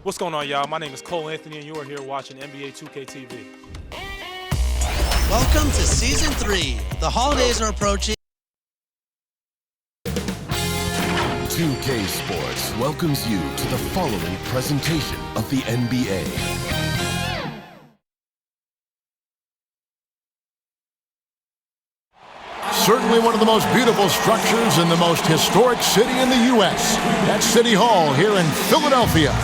What's going on, y'all? My name is Cole Anthony, and you are here watching NBA 2K TV. Welcome to Season 3. The holidays are approaching. 2K Sports welcomes you to the following presentation of the NBA. Certainly one of the most beautiful structures in the most historic city in the U.S. That's City Hall here in Philadelphia.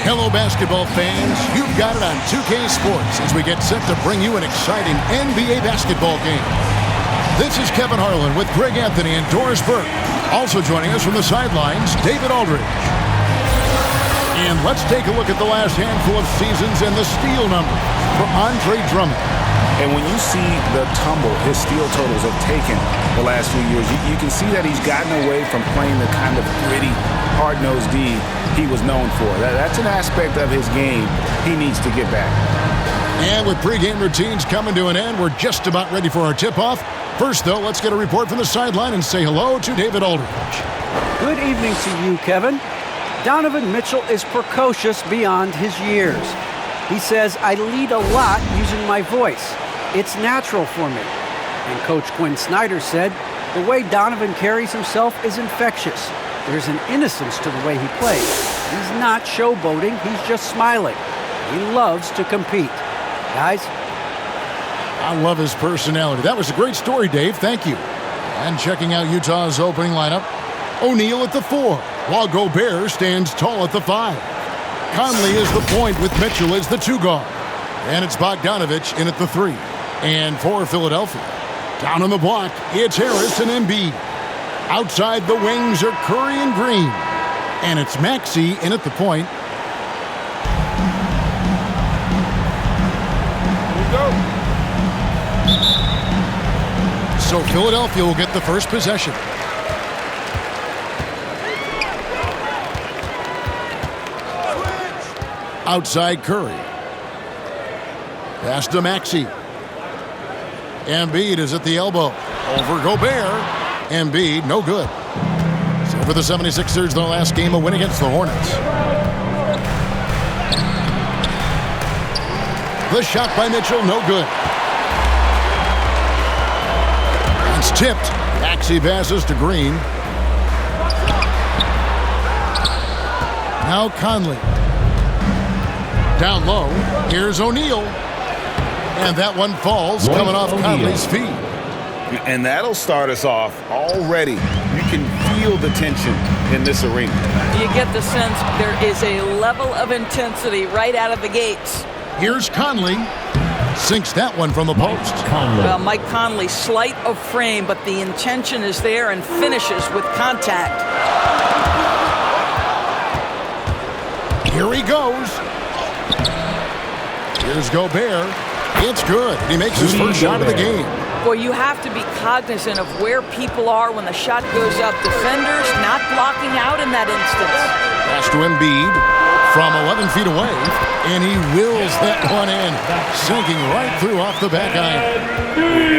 Hello, basketball fans. You've got it on 2K Sports as we get set to bring you an exciting NBA basketball game. This is Kevin Harlan with Greg Anthony and Doris Burke. Also joining us from the sidelines, David Aldridge. And let's take a look at the last handful of seasons and the steal number for Andre Drummond. And when you see the tumble his steal totals have taken the last few years, you can see that he's gotten away from playing the kind of gritty, hard-nosed D he was known for. That's an aspect of his game he needs to get back. And with pregame routines coming to an end, we're just about ready for our tip-off. First, though, let's get a report from the sideline and say hello to David Aldridge. Good evening to you, Kevin. Donovan Mitchell is precocious beyond his years. He says, I lead a lot using my voice. It's natural for me. And Coach Quinn Snyder said, the way Donovan carries himself is infectious. There's an innocence to the way he plays. He's not showboating, he's just smiling. He loves to compete. Guys? I love his personality. That was a great story, Dave. Thank you. And checking out Utah's opening lineup, O'Neal at the 4, while Gobert stands tall at the 5. Conley is the point with Mitchell as the 2 guard. And it's Bogdanović in at the 3. And for Philadelphia, down on the block, it's Harris and Embiid. Outside the wings are Curry and Green. And it's Maxey in at the point. So Philadelphia will get the first possession. Outside Curry. Pass to Maxey. Embiid is at the elbow. Over Gobert. Embiid, no good. So for the 76ers, their last game, a win against the Hornets. The shot by Mitchell, no good. It's tipped. Maxey passes to Green. Now Conley. Down low. Here's O'Neal. And that one falls, coming off Conley's feet. And that'll start us off already. You can feel the tension in this arena. You get the sense there is a level of intensity right out of the gates. Here's Conley. Sinks that one from the post. Well, Mike Conley, slight of frame, but the intention is there and finishes with contact. Here he goes. Here's Gobert. It's good. He makes his first shot of the game. Boy, you have to be cognizant of where people are when the shot goes up. Defenders not blocking out in that instance. Pass to Embiid from 11 feet away, and he wills that one in, sinking right through off the back iron.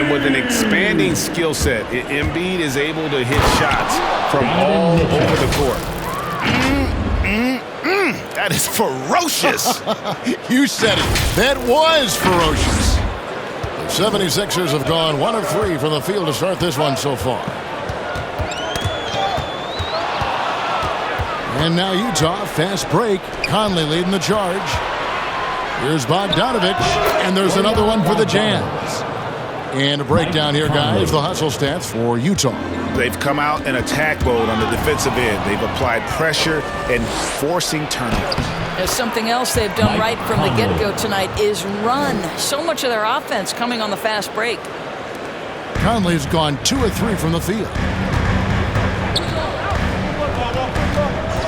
And with an expanding skill set, Embiid is able to hit shots from all over the court. That is ferocious. You said it. That was ferocious. The 76ers have gone 1 of 3 from the field to start this one so far. And now Utah, fast break. Conley leading the charge. Here's Bogdanović, and there's another one for the Jazz. And a breakdown here, guys. The hustle stats for Utah. They've come out in attack mode on the defensive end. They've applied pressure and forcing turnovers. There's something else they've done right from the get-go tonight is run. So much of their offense coming on the fast break. Conley's gone 2 of 3 from the field.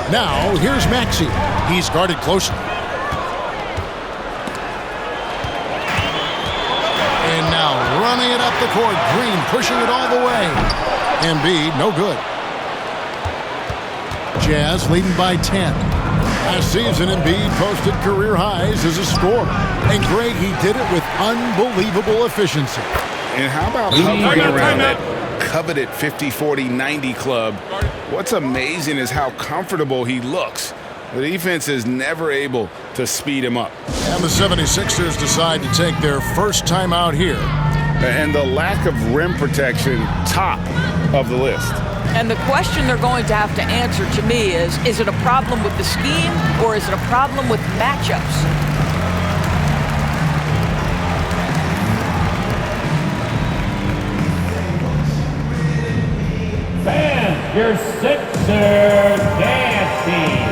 Now, here's Maxey. He's guarded closely. And now running it up the court. Green pushing it all the way. Embiid, no good. Jazz leading by 10. Last season, Embiid posted career highs as a scorer. And Greg, he did it with unbelievable efficiency. And how about hovering around that coveted 50-40-90 club? What's amazing is how comfortable he looks. The defense is never able to speed him up. And the 76ers decide to take their first time out here. And the lack of rim protection, top of the list. And the question they're going to have to answer to me is it a problem with the scheme or is it a problem with matchups? Fans, your Sixers dance team.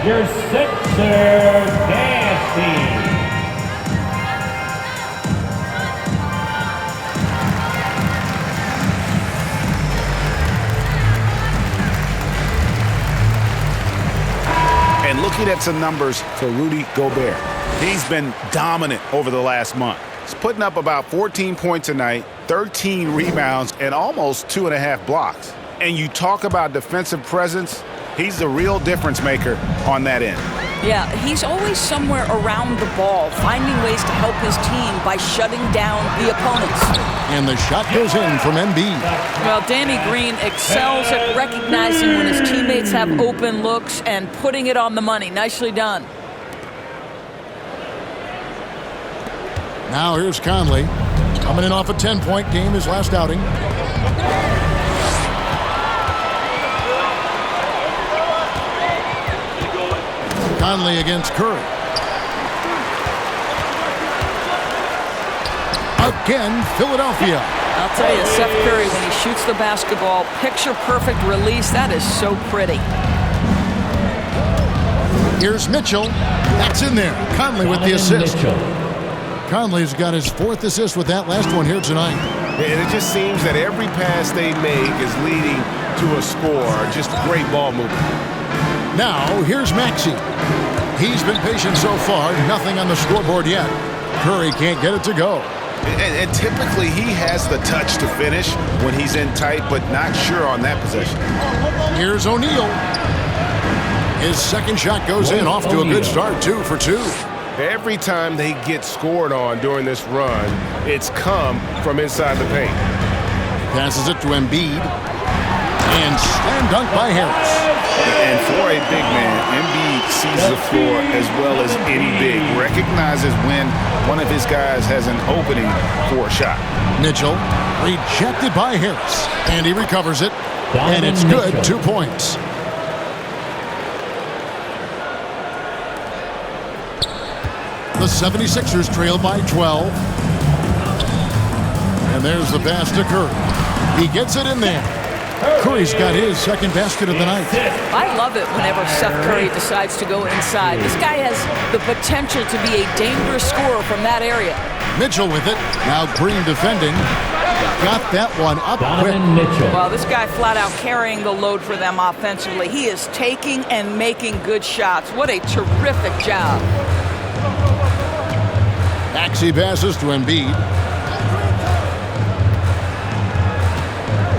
Your Sixers dance team. And looking at some numbers for Rudy Gobert, he's been dominant over the last month. He's putting up about 14 points a night, 13 rebounds, and almost 2.5 blocks. And you talk about defensive presence, he's the real difference maker on that end. Yeah, he's always somewhere around the ball, finding ways to help his team by shutting down the opponents. And the shot goes in from Embiid. Well, Danny Green excels at recognizing when his teammates have open looks and putting it on the money. Nicely done. Now here's Conley, coming in off a 10-point game his last outing. Conley against Curry. Again, Philadelphia. I'll tell you, Seth Curry, when he shoots the basketball, picture-perfect release, that is so pretty. Here's Mitchell. That's in there. Conley with the assist. Conley's got his 4th assist with that last one here tonight. And it just seems that every pass they make is leading to a score. Just great ball movement. Now, here's Maxey. He's been patient so far, nothing on the scoreboard yet. Curry can't get it to go. And typically he has the touch to finish when he's in tight, but not sure on that possession. Here's O'Neal. His second shot goes in, off to a good start, 2 for 2. Every time they get scored on during this run, it's come from inside the paint. Passes it to Embiid. And slam dunk by Harris. And for a big man, Embiid sees the floor as well as any big. Recognizes when one of his guys has an opening for a shot. Mitchell rejected by Harris. And he recovers it. And it's good, 2 points. The 76ers trail by 12. And there's the pass to Curry. He gets it in there. Curry's got his second basket of the night. I love it whenever Seth Curry decides to go inside. This guy has the potential to be a dangerous scorer from that area. Mitchell with it. Now Green defending. Got that one up quick. Well, this guy flat out carrying the load for them offensively. He is taking and making good shots. What a terrific job. Maxey passes to Embiid.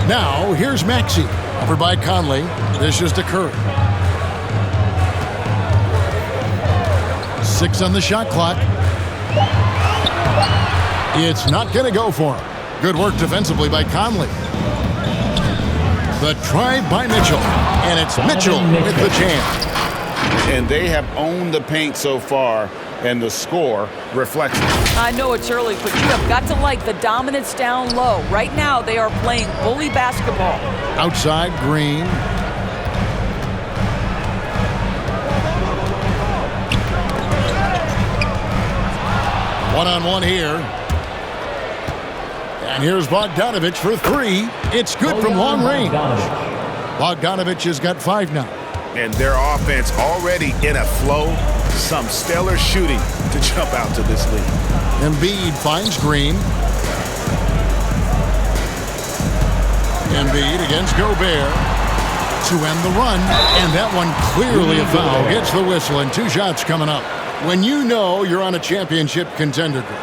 Now, here's Maxey. Over by Conley. This is to Curry. 6 on the shot clock. It's not going to go for him. Good work defensively by Conley. The drive by Mitchell. And it's Mitchell with the jam. And they have owned the paint so far, and the score reflects it. I know it's early, but you have got to like the dominance down low. Right now, they are playing bully basketball. Outside, Green. One-on-one here. And here's Bogdanovich for 3. It's good from long range. Bogdanovich has got 5 now. And their offense already in a flow. Some stellar shooting to jump out to this lead. Embiid finds Green. Embiid against Gobert to end the run. And that one clearly a foul. Gets the whistle and 2 shots coming up. When you know you're on a championship contender group,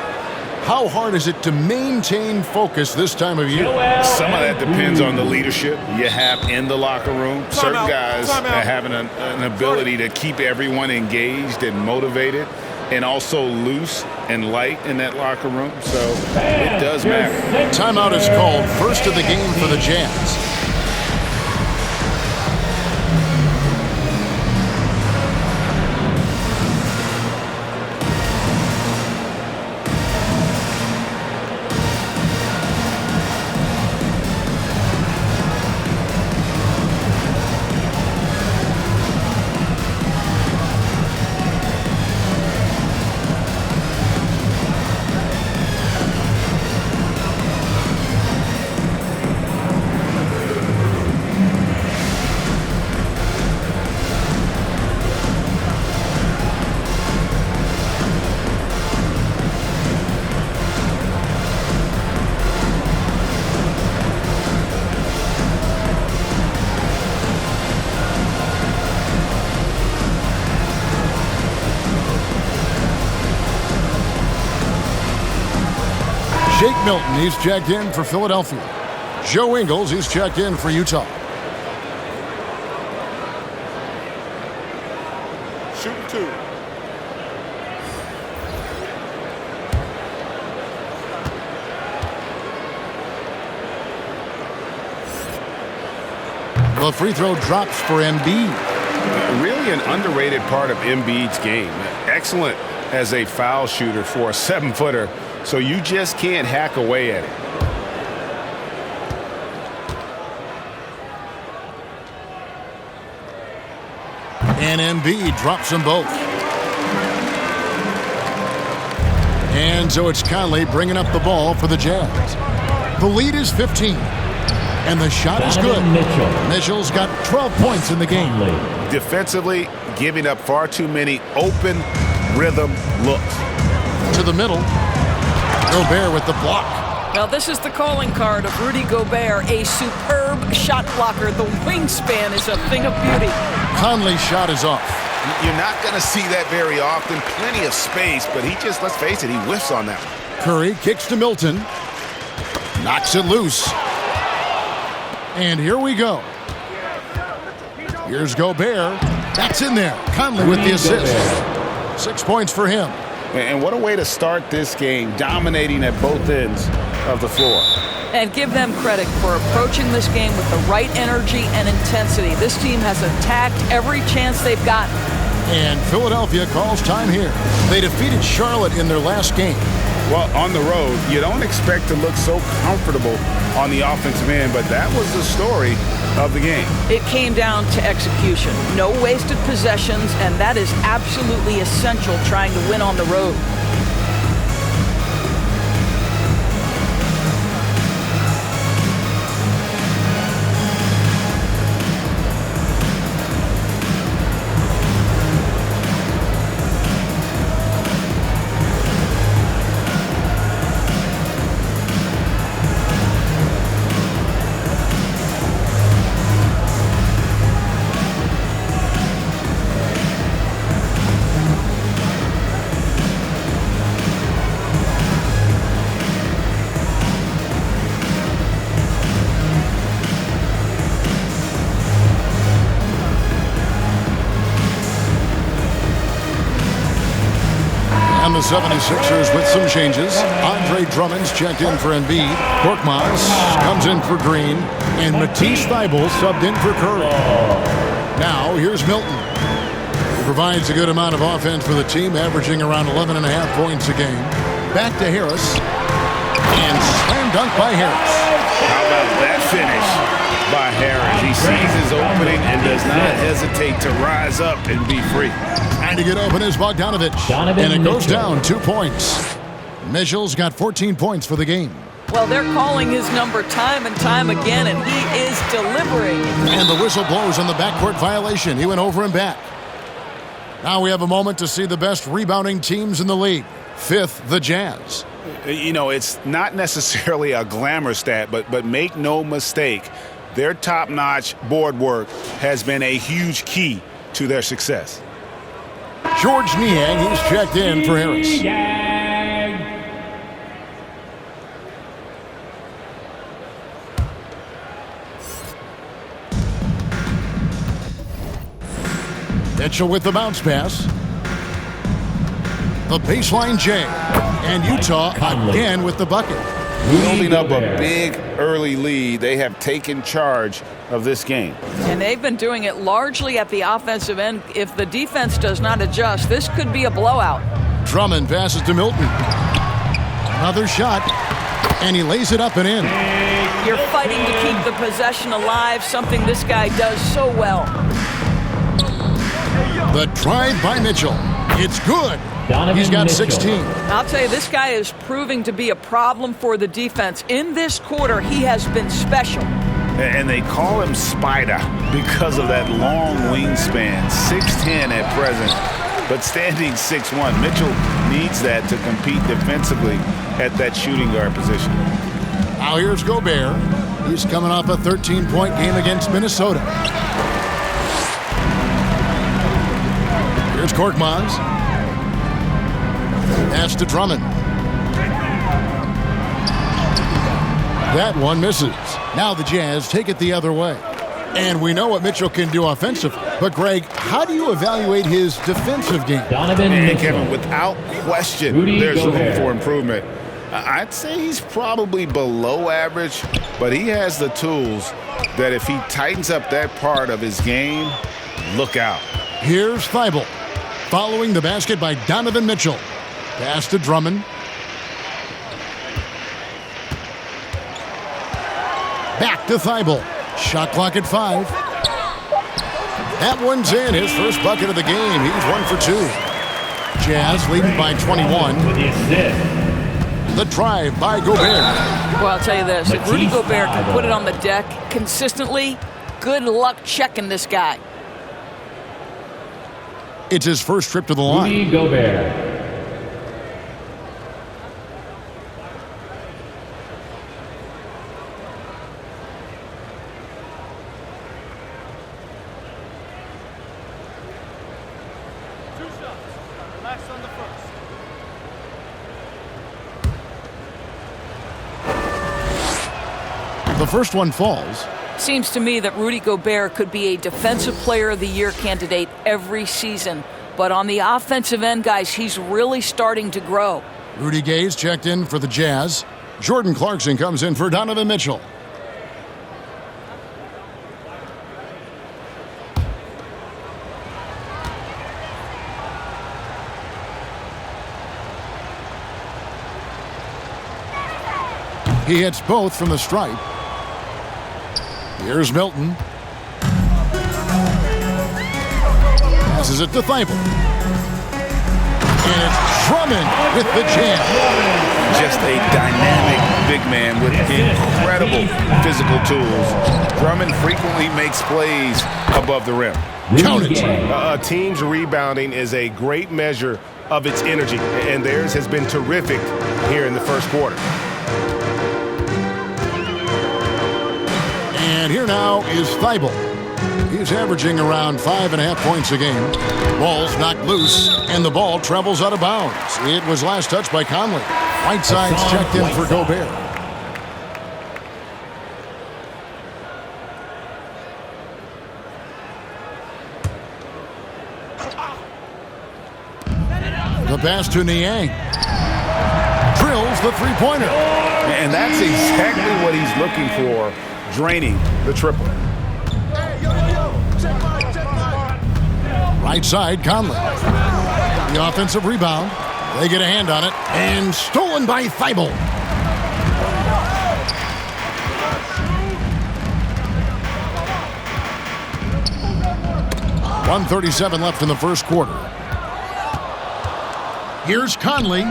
How hard is it to maintain focus this time of year? Some of that depends on the leadership you have in the locker room. Certain guys are having an ability to keep everyone engaged and motivated and also loose and light in that locker room. So it does matter. Timeout is called. First of the game for the Jazz. Shake Milton, he's checked in for Philadelphia. Joe Ingles, he's checked in for Utah. Shooting 2. The free throw drops for Embiid. Really an underrated part of Embiid's game. Excellent as a foul shooter for a 7-footer. So you just can't hack away at it. And Embiid drops them both. And so it's Conley bringing up the ball for the Jazz. The lead is 15. And the shot is good. Mitchell's got 12 points in the game. Defensively, giving up far too many open rhythm looks. To the middle. Gobert with the block. Now this is the calling card of Rudy Gobert, a superb shot blocker. The wingspan is a thing of beauty. Conley's shot is off. You're not going to see that very often. Plenty of space, but he just, let's face it, he whiffs on that one. Curry kicks to Milton. Knocks it loose. And here we go. Here's Gobert. That's in there. Conley with the assist. 6 points for him. And what a way to start this game, dominating at both ends of the floor. And give them credit for approaching this game with the right energy and intensity. This team has attacked every chance they've gotten. And Philadelphia calls time here. They defeated Charlotte in their last game. Well, on the road, you don't expect to look so comfortable on the offensive end, but that was the story of the game. It came down to execution. No wasted possessions, and that is absolutely essential trying to win on the road. The 76ers with some changes. Andre Drummond's checked in for Embiid. Korkmaz comes in for Green. And Matisse Thybulle subbed in for Curry. Now, here's Milton. He provides a good amount of offense for the team, averaging around 11.5 points a game. Back to Harris. And slam dunk by Harris. How about that finish by Harris? He sees his opening and does not hesitate to rise up and be free. Trying to get open is Bogdanovic. And it goes down 2 points. Mitchell's got 14 points for the game. Well, they're calling his number time and time again, and he is delivering. And the whistle blows on the backcourt violation. He went over and back. Now we have a moment to see the best rebounding teams in the league. Fifth, the Jazz. You know, it's not necessarily a glamour stat, but make no mistake, their top-notch board work has been a huge key to their success. George Niang, he's checked in for Harris. Mitchell with the bounce pass. The baseline J. And Utah again with the bucket. Building up a big early lead. They have taken charge of this game. And they've been doing it largely at the offensive end. If the defense does not adjust, this could be a blowout. Drummond passes to Milton. Another shot. And he lays it up and in. You're fighting to keep the possession alive, something this guy does so well. The drive by Mitchell. It's good. He's got 16. I'll tell you, this guy is proving to be a problem for the defense. In this quarter, he has been special. And they call him Spider because of that long wingspan, 6'10" at present, but standing 6'1". Mitchell needs that to compete defensively at that shooting guard position. Now here's Gobert. He's coming off a 13-point game against Minnesota. Here's Korkmaz. Pass to Drummond. That one misses. Now the Jazz take it the other way. And we know what Mitchell can do offensively. But, Greg, how do you evaluate his defensive game? And Kevin, without question, there's room for improvement. I'd say he's probably below average, but he has the tools that if he tightens up that part of his game, look out. Here's Thibault. Following the basket by Donovan Mitchell. Pass to Drummond. Back to Thibault. Shot clock at 5. That one's in. His first bucket of the game. He's 1 for 2. Jazz leading by 21. The drive by Gobert. Well, I'll tell you this. If Rudy Gobert can put it on the deck consistently, good luck checking this guy. It's his first trip to the line. Rudy Gobert. The first one falls. Seems to me that Rudy Gobert could be a Defensive Player of the Year candidate every season. But on the offensive end, guys, he's really starting to grow. Rudy Gay's checked in for the Jazz. Jordan Clarkson comes in for Donovan Mitchell. He hits both from the stripe. Here's Milton. Passes it to Thibault. And it's Drummond with the jam. Just a dynamic big man with incredible physical tools. Drummond frequently makes plays above the rim. Count it. A team's rebounding is a great measure of its energy, and theirs has been terrific here in the first quarter. And here now is Thibault. He's averaging around 5.5 points a game. Ball's knocked loose, and the ball travels out of bounds. It was last touched by Conley. Whiteside's checked in for Gobert. The pass to Niang. Drills the three-pointer. And that's exactly what he's looking for, draining the triple. Right side, Conley. The offensive rebound. They get a hand on it. And stolen by Thibault. .137 left in the first quarter. Here's Conley.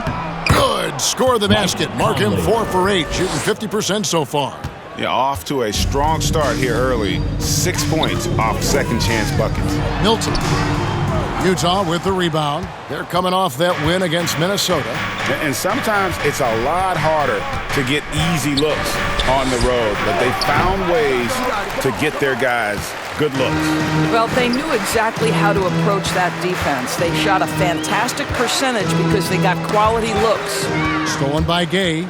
Good. Score the basket. Mark him 4 for 8. Shooting 50% so far. Yeah, off to a strong start here early. 6 points off second chance buckets. Milton. Utah with the rebound. They're coming off that win against Minnesota. And sometimes it's a lot harder to get easy looks on the road, but they found ways to get their guys good looks. Well, they knew exactly how to approach that defense. They shot a fantastic percentage because they got quality looks. Stolen by Gay.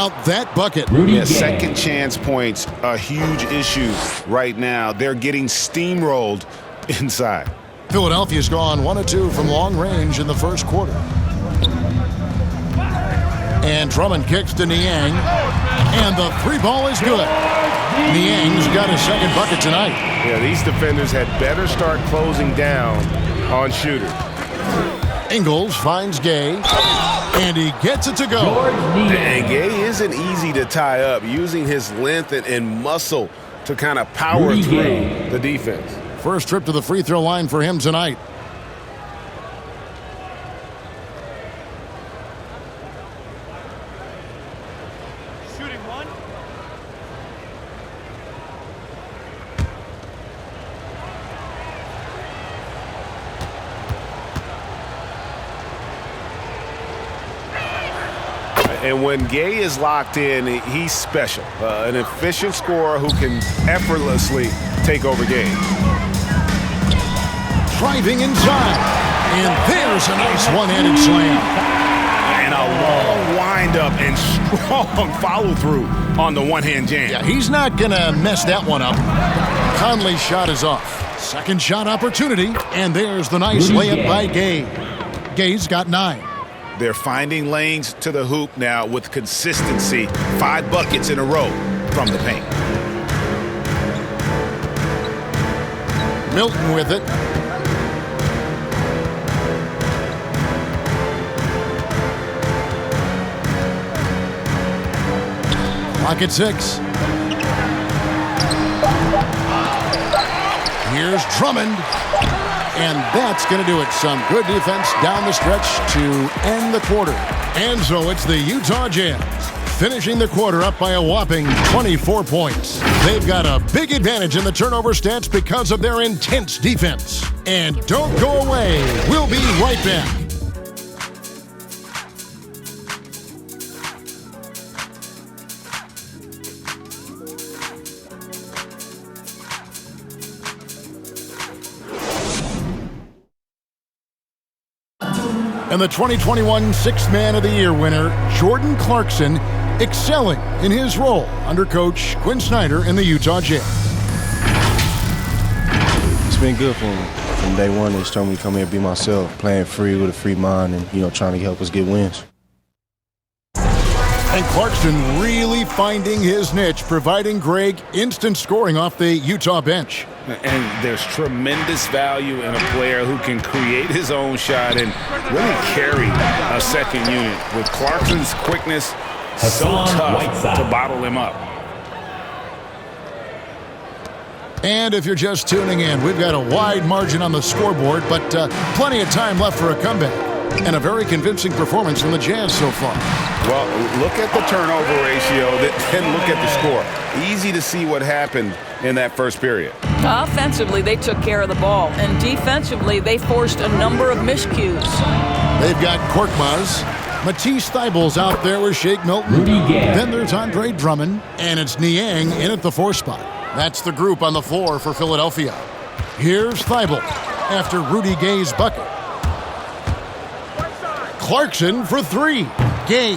about that bucket? Yeah, second chance points, a huge issue right now. They're getting steamrolled inside. Philadelphia's gone 1 of 2 from long range in the first quarter. And Drummond kicks to Niang. And the three ball is good. Niang's got his second bucket tonight. Yeah, these defenders had better start closing down on shooters. Ingles finds Gay. And he gets it to go. And Gay isn't easy to tie up, using his length and muscle to kind of power through the defense. First trip to the free throw line for him tonight. Shooting one. And when Gay is locked in, he's special. An efficient scorer who can effortlessly take over games. Driving inside. And there's a nice one-handed slam. And a long windup and strong follow-through on the one-hand jam. Yeah, he's not going to mess that one up. Conley's shot is off. Second shot opportunity. And there's the nice layup by Gay. Gay's got 9. They're finding lanes to the hoop now with consistency. 5 buckets in a row from the paint. Milton with it. Pocket 6. Here's Drummond. And that's going to do it. Some good defense down the stretch to end the quarter. And so it's the Utah Jazz finishing the quarter up by a whopping 24 points. They've got a big advantage in the turnover stats because of their intense defense. And don't go away. We'll be right back. And the 2021 Sixth Man of the Year winner, Jordan Clarkson, excelling in his role under Coach Quinn Snyder in the Utah Jazz. It's been good for me. From day one, they just told me to come here and be myself, playing free with a free mind and, trying to help us get wins. And Clarkson really finding his niche, providing Greg instant scoring off the Utah bench. And there's tremendous value in a player who can create his own shot and really carry a second unit. With Clarkson's quickness, so tough to bottle him up. And if you're just tuning in, we've got a wide margin on the scoreboard, but plenty of time left for a comeback. And a very convincing performance from the Jazz so far. Well, look at the turnover ratio, then look at the score. Easy to see what happened in that first period. Offensively, they took care of the ball, and defensively, they forced a number of miscues. They've got Korkmaz, Matisse Thybulle's out there with Shake Milton. Then there's Andre Drummond, and it's Niang in at the 4 spot. That's the group on the floor for Philadelphia. Here's Thybulle after Rudy Gay's bucket. Clarkson for 3. Gay.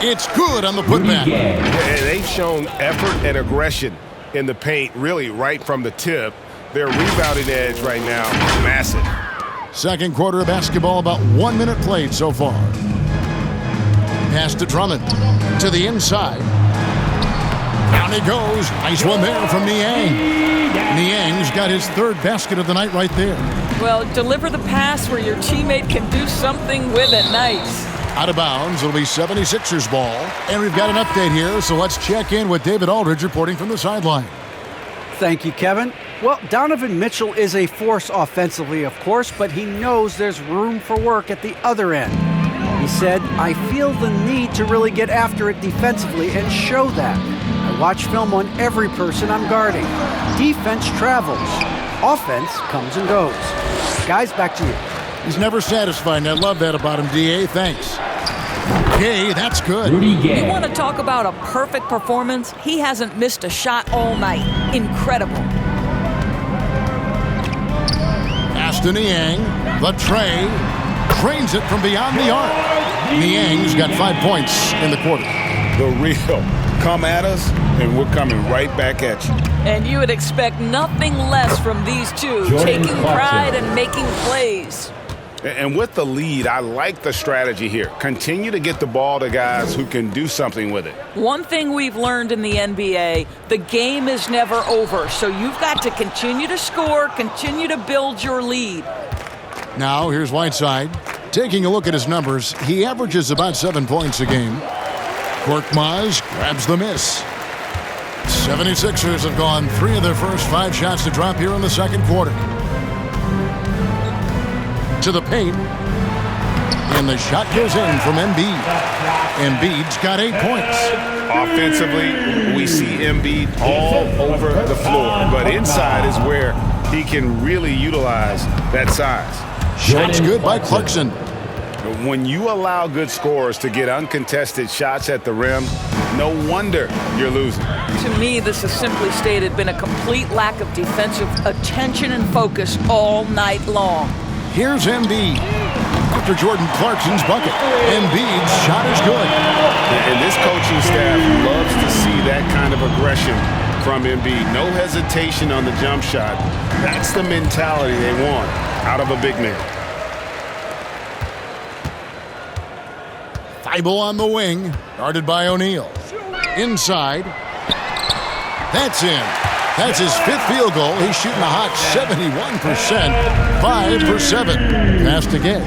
It's good on the putback. And they've shown effort and aggression in the paint, really right from the tip. Their rebounding edge right now, massive. Second quarter of basketball, about 1 minute played so far. Pass to Drummond. To the inside. Down he goes. Nice one there from Niang. Niang's got his 3rd basket of the night right there. Well, deliver the pass where your teammate can do something with it. Nice. Out of bounds, it'll be 76ers ball. And we've got an update here, so let's check in with David Aldridge reporting from the sideline. Thank you, Kevin. Well, Donovan Mitchell is a force offensively, of course, but he knows there's room for work at the other end. He said, I feel the need to really get after it defensively and show that. I watch film on every person I'm guarding. Defense travels. Offense comes and goes. Guys, back to you. He's never satisfied, and I love that about him, D.A. Thanks. Gay, that's good. You want to talk about a perfect performance? He hasn't missed a shot all night. Incredible. Pass to Niang. The tray. Drains it from beyond the arc. Niang's got 5 points in the quarter. the real. Come at us, and we're coming right back at you. And you would expect nothing less from these two, taking pride and making plays. And with the lead, I like the strategy here. Continue to get the ball to guys who can do something with it. One thing we've learned in the NBA, the game is never over. So you've got to continue to score, continue to build your lead. Now, here's Whiteside. Taking a look at his numbers, he averages about 7 points a game. Korkmaz grabs the miss. 76ers have gone 3 of their first 5 shots to drop here in the second quarter. To the paint. And the shot goes in from Embiid. Embiid's got 8 points. Offensively, we see Embiid all over the floor. But inside is where he can really utilize that size. Shots good by Clarkson. When you allow good scorers to get uncontested shots at the rim, no wonder you're losing. To me, this has simply stated been a complete lack of defensive attention and focus all night long. Here's Embiid. After Jordan Clarkson's bucket, Embiid's shot is good. And this coaching staff loves to see that kind of aggression from Embiid. No hesitation on the jump shot. That's the mentality they want out of a big man. Thibault on the wing, guarded by O'Neal. Inside. That's in. That's his 5th field goal. He's shooting a hot 71%. 5 for 7. Pass to Gay.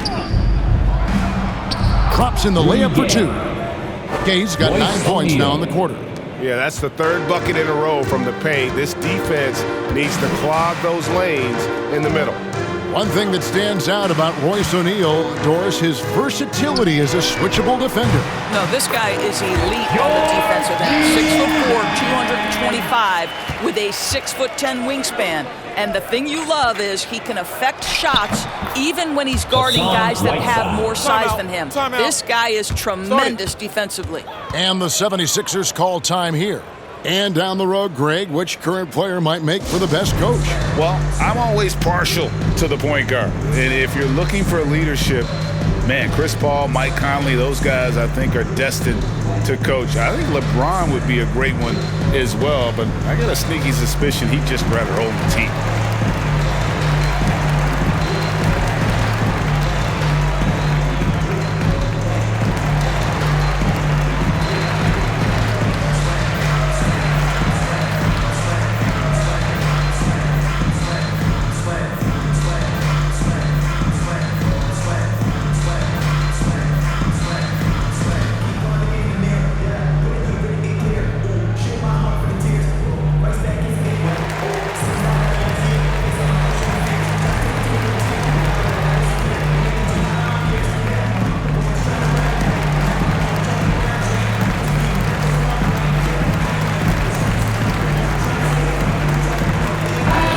Drops in the layup for 2. Gay's got 9 points now in the quarter. Yeah, that's the 3rd bucket in a row from the paint. This defense needs to clog those lanes in the middle. One thing that stands out about Royce O'Neal, Doris, his versatility as a switchable defender. No, this guy is elite on the defensive end. 6'4", 225, with a 6'10" wingspan. And the thing you love is he can affect shots even when he's guarding guys that have more size than him. This guy is tremendous defensively. And the 76ers call time here. And down the road, Greg, which current player might make for the best coach? Well, I'm always partial to the point guard. And if you're looking for leadership, man, Chris Paul, Mike Conley, those guys I think are destined to coach. I think LeBron would be a great one as well, but I got a sneaky suspicion he'd just rather hold the team.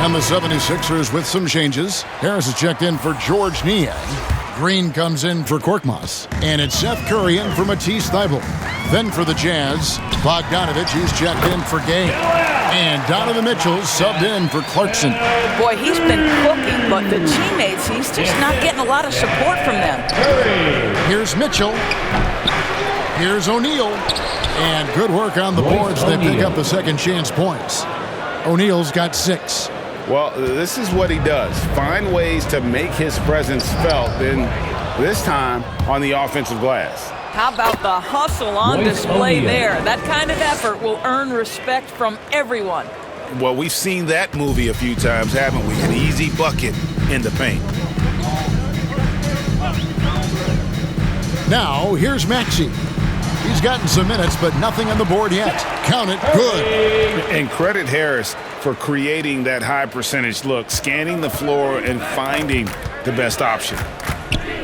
The 76ers with some changes. Harris has checked in for George Niang. Green comes in for Korkmaz. And it's Seth Curry in for Matisse Thybulle. Then for the Jazz, Bogdanovich, he's checked in for Gay. And Donovan Mitchell subbed in for Clarkson. Boy, he's been cooking, but the teammates, he's just not getting a lot of support from them. Here's Mitchell. Here's O'Neal. And good work on the boards. They pick up the second chance points. O'Neal's got 6. Well, this is what he does. Find ways to make his presence felt, and this time on the offensive glass. How about the hustle on display there? That kind of effort will earn respect from everyone. Well, we've seen that movie a few times, haven't we? An easy bucket in the paint. Now, here's Maxey. He's gotten some minutes, but nothing on the board yet. Count it, good. And credit Harris for creating that high percentage look, scanning the floor and finding the best option.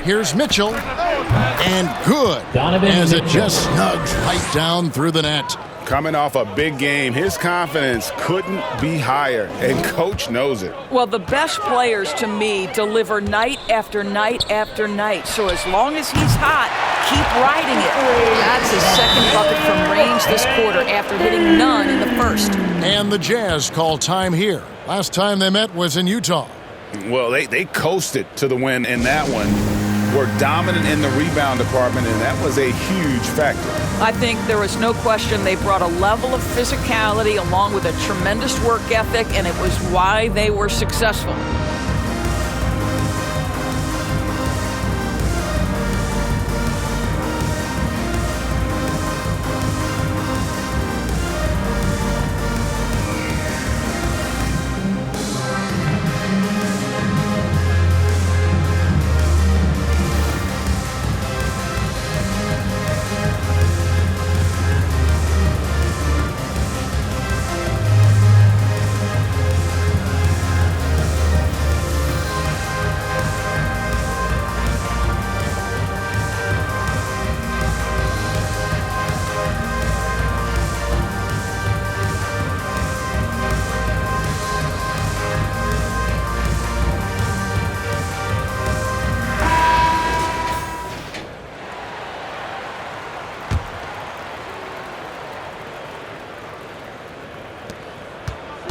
Here's Mitchell, and good, as it just snugs right down through the net. Coming off a big game, his confidence couldn't be higher, and Coach knows it. Well, the best players, to me, deliver night after night after night. So as long as he's hot, keep riding it. That's his second bucket from range this quarter after hitting none in the first. And the Jazz call time here. Last time they met was in Utah. Well, they coasted to the win in that one. were dominant in the rebound department, and that was a huge factor. I think there was no question they brought a level of physicality along with a tremendous work ethic, and it was why they were successful.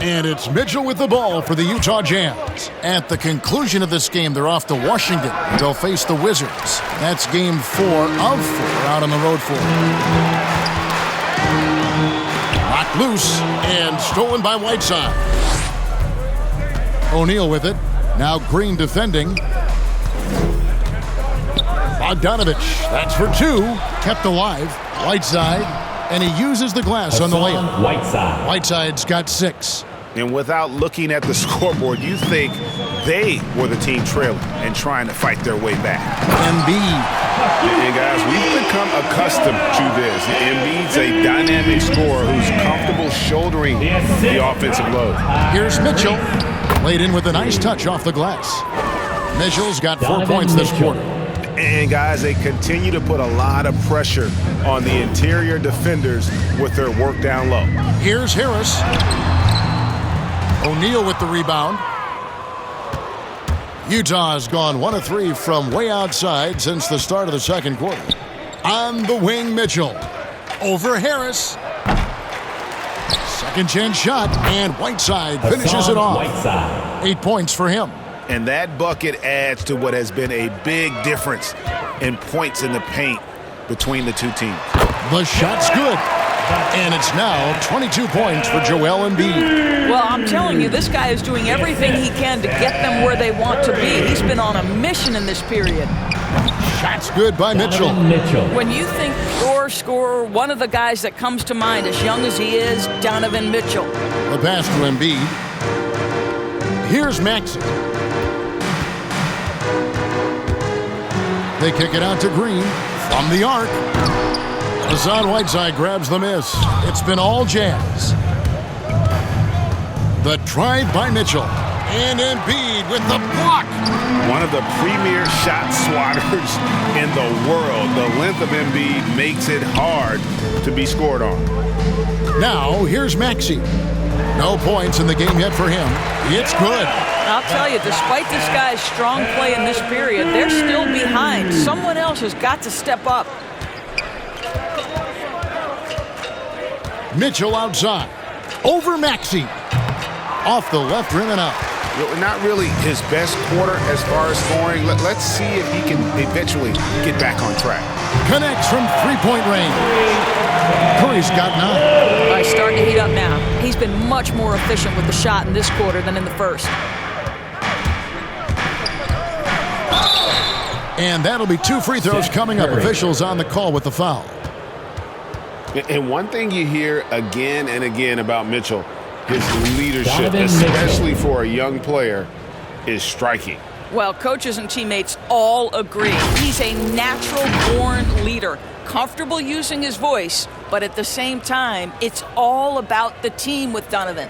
And it's Mitchell with the ball for the Utah Jazz. At the conclusion of this game, they're off to Washington. They'll face the Wizards. That's game 4 of 4 out on the road for them. Locked loose and stolen by Whiteside. O'Neal with it. Now Green defending. Bogdanovich, that's for 2. Kept alive. Whiteside, and he uses the glass on the layup. Whiteside's got 6. And without looking at the scoreboard, you think they were the team trailing and trying to fight their way back. Embiid. And guys, we've become accustomed to this. Embiid's a dynamic scorer who's comfortable shouldering the offensive load. Here's Mitchell. Laid in with a nice touch off the glass. Mitchell's got 4 points this quarter. And guys, they continue to put a lot of pressure on the interior defenders with their work down low. Here's Harris. O'Neal with the rebound. Utah has gone 1 of 3 from way outside since the start of the second quarter. On the wing, Mitchell. Over Harris. Second chance shot, and Whiteside finishes it off. 8 points for him. And that bucket adds to what has been a big difference in points in the paint between the two teams. The shot's good. And it's now 22 points for Joel Embiid. Well, I'm telling you, this guy is doing everything he can to get them where they want to be. He's been on a mission in this period. Shot's good by Mitchell. When you think pure scorer, one of the guys that comes to mind as young as he is, Donovan Mitchell. The pass to Embiid. Here's Maxey. They kick it out to Green from the arc. Hassan Whiteside grabs the miss. It's been all Jazz. The drive by Mitchell. And Embiid with the block. One of the premier shot swatters in the world. The length of Embiid makes it hard to be scored on. Now, here's Maxey. No points in the game yet for him. It's good. I'll tell you, despite this guy's strong play in this period, they're still behind. Someone else has got to step up. Mitchell outside. Over Maxey. Off the left rim and out. Not really his best quarter as far as scoring. Let's see if he can eventually get back on track. Connects from three-point range. Curry's got 9. He's starting to heat up now. He's been much more efficient with the shot in this quarter than in the first. And that'll be 2 free throws coming up. Officials on the call with the foul. And one thing you hear again and again about Mitchell, his leadership, especially for a young player, is striking. Well, coaches and teammates all agree. He's a natural-born leader, comfortable using his voice, but at the same time, it's all about the team with Donovan.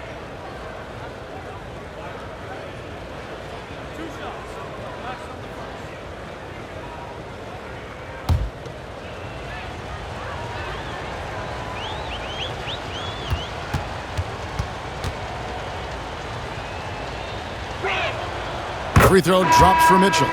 Free throw drops for Mitchell.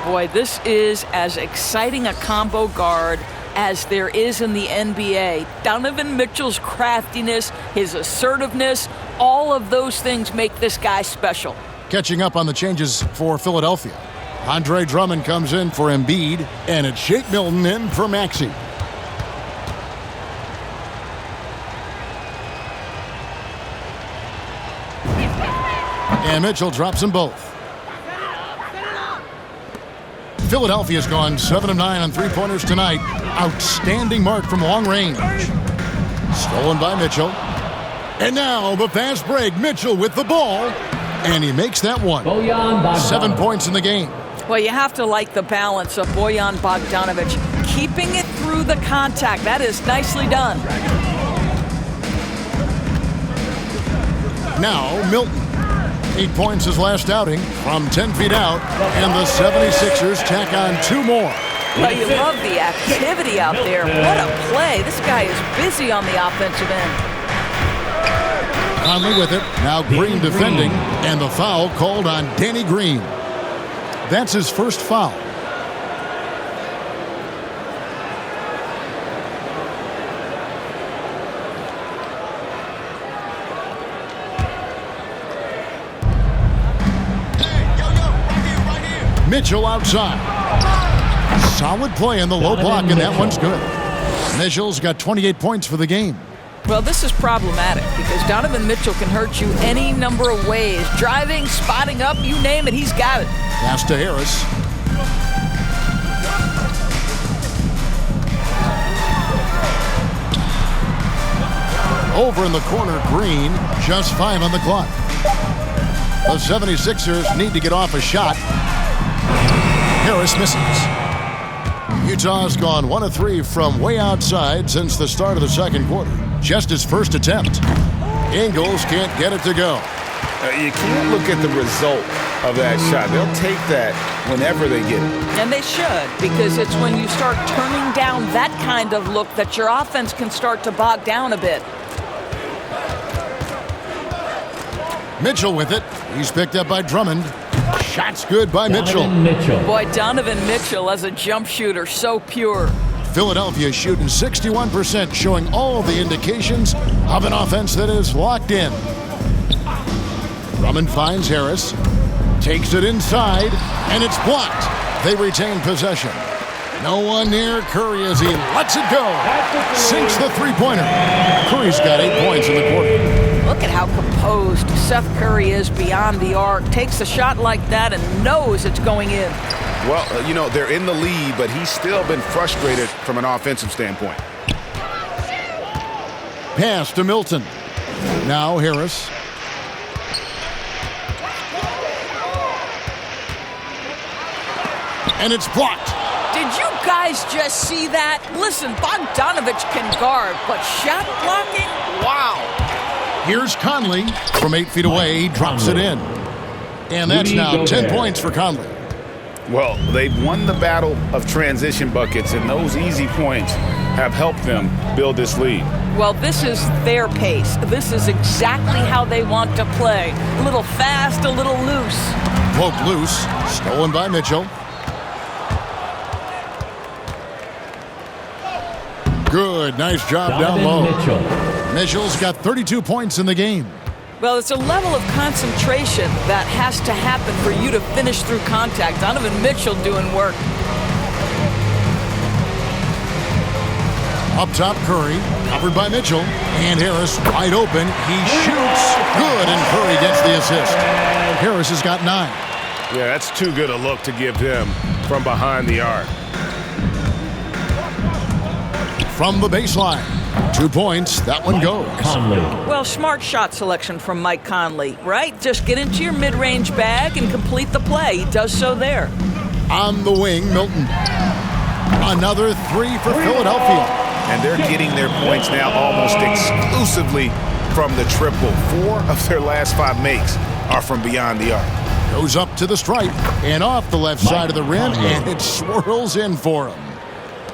Boy, this is as exciting a combo guard as there is in the NBA. Donovan Mitchell's craftiness, his assertiveness, all of those things make this guy special. Catching up on the changes for Philadelphia. Andre Drummond comes in for Embiid, and it's Shake Milton in for Maxey. And Mitchell drops them both. Philadelphia's gone 7 of 9 on three-pointers tonight. Outstanding mark from long range. Stolen by Mitchell. And now the fast break. Mitchell with the ball. And he makes that one. 7 points in the game. Well, you have to like the balance of Bojan Bogdanovic. Keeping it through the contact. That is nicely done. Now Milton. 8 points his last outing from 10 feet out. And the 76ers tack on 2 more. Well, you love the activity out there. What a play. This guy is busy on the offensive end. Conley with it. Now Green defending. And the foul called on Danny Green. That's his first foul. Mitchell outside. Solid play in the low block, and that one's good. Mitchell's got 28 points for the game. Well, this is problematic because Donovan Mitchell can hurt you any number of ways. Driving, spotting up, you name it, he's got it. Pass to Harris. Over in the corner, Green. Just 5 on the clock. The 76ers need to get off a shot. Harris misses. Utah's gone 1 of 3 from way outside since the start of the second quarter. Just his first attempt. Ingles can't get it to go. You can't look at the result of that shot. They'll take that whenever they get it. And they should, because it's when you start turning down that kind of look that your offense can start to bog down a bit. Mitchell with it. He's picked up by Drummond. Shot's good by Mitchell. Boy, Donovan Mitchell as a jump shooter, so pure. Philadelphia shooting 61%, showing all the indications of an offense that is locked in. Drummond finds Harris. Takes it inside, and it's blocked. They retain possession. No one near Curry as he lets it go. Sinks the three-pointer. Curry's got 8 points in the quarter. Look at how composed Seth Curry is beyond the arc. Takes a shot like that and knows it's going in. Well, you know, they're in the lead, but he's still been frustrated from an offensive standpoint. Pass to Milton. Now Harris. And it's blocked. Did you guys just see that? Listen, Bogdanovic can guard, but shot blocking? Wow. Here's Conley from 8 feet away. He drops it in. And that's now 10 points for Conley. Well, they've won the battle of transition buckets, and those easy points have helped them build this lead. Well, this is their pace. This is exactly how they want to play. A little fast, a little loose. Poke loose. Stolen by Mitchell. Good. Nice job down low. Mitchell's got 32 points in the game. Well, it's a level of concentration that has to happen for you to finish through contact. Donovan Mitchell doing work. Up top, Curry, covered by Mitchell. And Harris wide open. He shoots. Good, and Curry gets the assist. Harris has got 9. Yeah, that's too good a look to give him from behind the arc. From the baseline. 2 points. That one goes. Well, smart shot selection from Mike Conley, right? Just get into your mid-range bag and complete the play. He does so there. On the wing, Milton. Another 3 for Philadelphia. And they're getting their points now almost exclusively from the triple. 4 of their last 5 makes are from beyond the arc. Goes up to the stripe and off the left side of the rim, and it swirls in for him.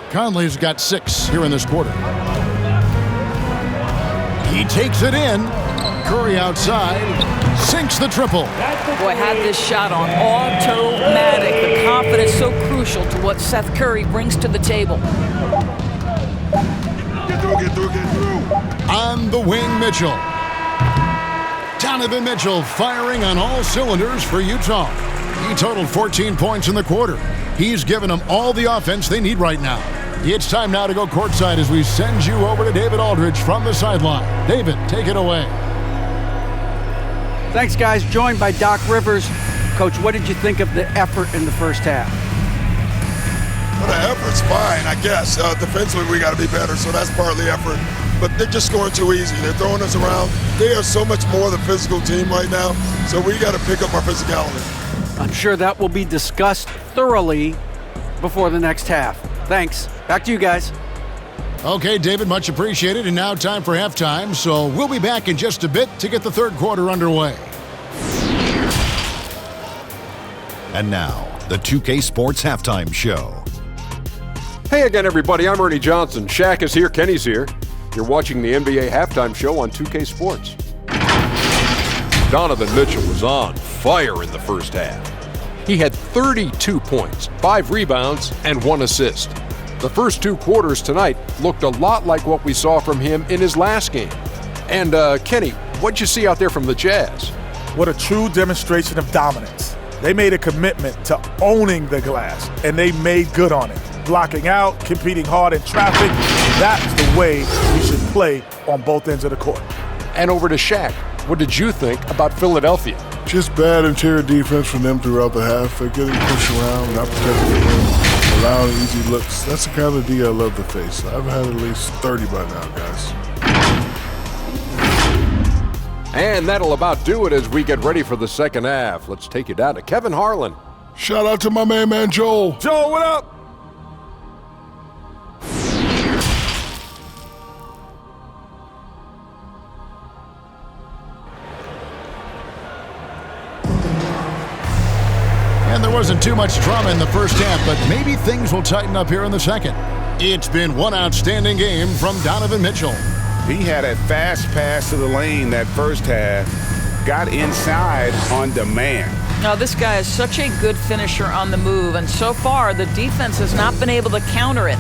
Conley's got 6 here in this quarter. He takes it in. Curry outside. Sinks the triple. Boy, had this shot on automatic. The confidence so crucial to what Seth Curry brings to the table. Get through. On the wing, Mitchell. Donovan Mitchell firing on all cylinders for Utah. He totaled 14 points in the quarter. He's given them all the offense they need right now. It's time now to go courtside as we send you over to David Aldridge from the sideline. David, take it away. Thanks, guys. Joined by Doc Rivers. Coach, what did you think of the effort in the first half? Well, the effort's fine, I guess. Defensively, we got to be better, so that's partly effort. But they're just scoring too easy. They're throwing us around. They are so much more the physical team right now, so we got to pick up our physicality. I'm sure that will be discussed thoroughly before the next half. Thanks. Back to you guys. Okay, David, much appreciated. And now time for halftime, so we'll be back in just a bit to get the third quarter underway. And now, the 2K Sports Halftime Show. Hey again, everybody. I'm Ernie Johnson. Shaq is here. Kenny's here. You're watching the NBA Halftime Show on 2K Sports. Donovan Mitchell was on fire in the first half. He had 32 points, 5 rebounds, and 1 assist. The first 2 quarters tonight looked a lot like what we saw from him in his last game. And, Kenny, what'd you see out there from the Jazz? What a true demonstration of dominance. They made a commitment to owning the glass, and they made good on it. Blocking out, competing hard in traffic, that's the way you should play on both ends of the court. And over to Shaq. What did you think about Philadelphia? Just bad interior defense from them throughout the half. They're getting pushed around, not protecting the rim, allowing easy looks. That's the kind of D I love to face. I've had at least 30 by now, guys. And that'll about do it as we get ready for the second half. Let's take you down to Kevin Harlan. Shout out to my man Joel. Joel, what up? And there wasn't too much drama in the first half, but maybe things will tighten up here in the second. It's been one outstanding game from Donovan Mitchell. He had a fast pass to the lane that first half, got inside on demand. Now, this guy is such a good finisher on the move, and so far the defense has not been able to counter it.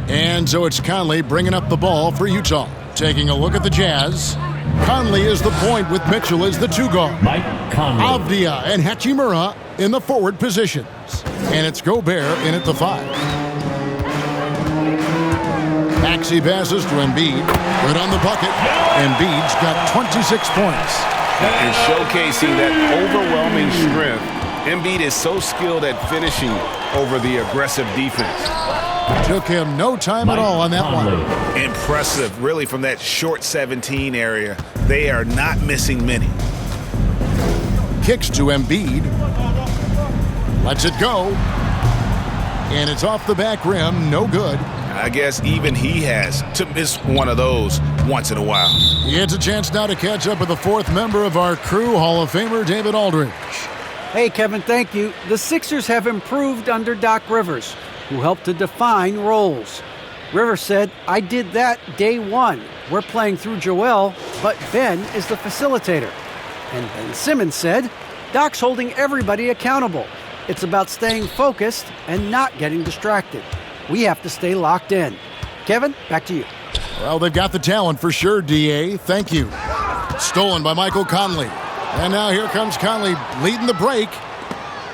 And so it's Conley bringing up the ball for Utah. Taking a look at the Jazz. Conley is the point with Mitchell as the 2 guard. Mike Conley. Avdia and Hachimura in the forward positions. And it's Gobert in at the 5. Maxey passes to Embiid. Good on the bucket. Embiid's got 26 points. And showcasing that overwhelming strength, Embiid is so skilled at finishing over the aggressive defense. Took him no time at all on that one. Impressive, really, from that short 17 area. They are not missing many. Kicks to Embiid. Lets it go. And it's off the back rim. No good. I guess even he has to miss one of those once in a while. He gets a chance now to catch up with the 4th member of our crew, Hall of Famer David Aldridge. Hey, Kevin, thank you. The Sixers have improved under Doc Rivers, who helped to define roles. Rivers said, I did that day 1. We're playing through Joel, but Ben is the facilitator. And Ben Simmons said, Doc's holding everybody accountable. It's about staying focused and not getting distracted. We have to stay locked in. Kevin, back to you. Well, they've got the talent for sure, D.A. Thank you. Stolen by Michael Conley. And now here comes Conley leading the break.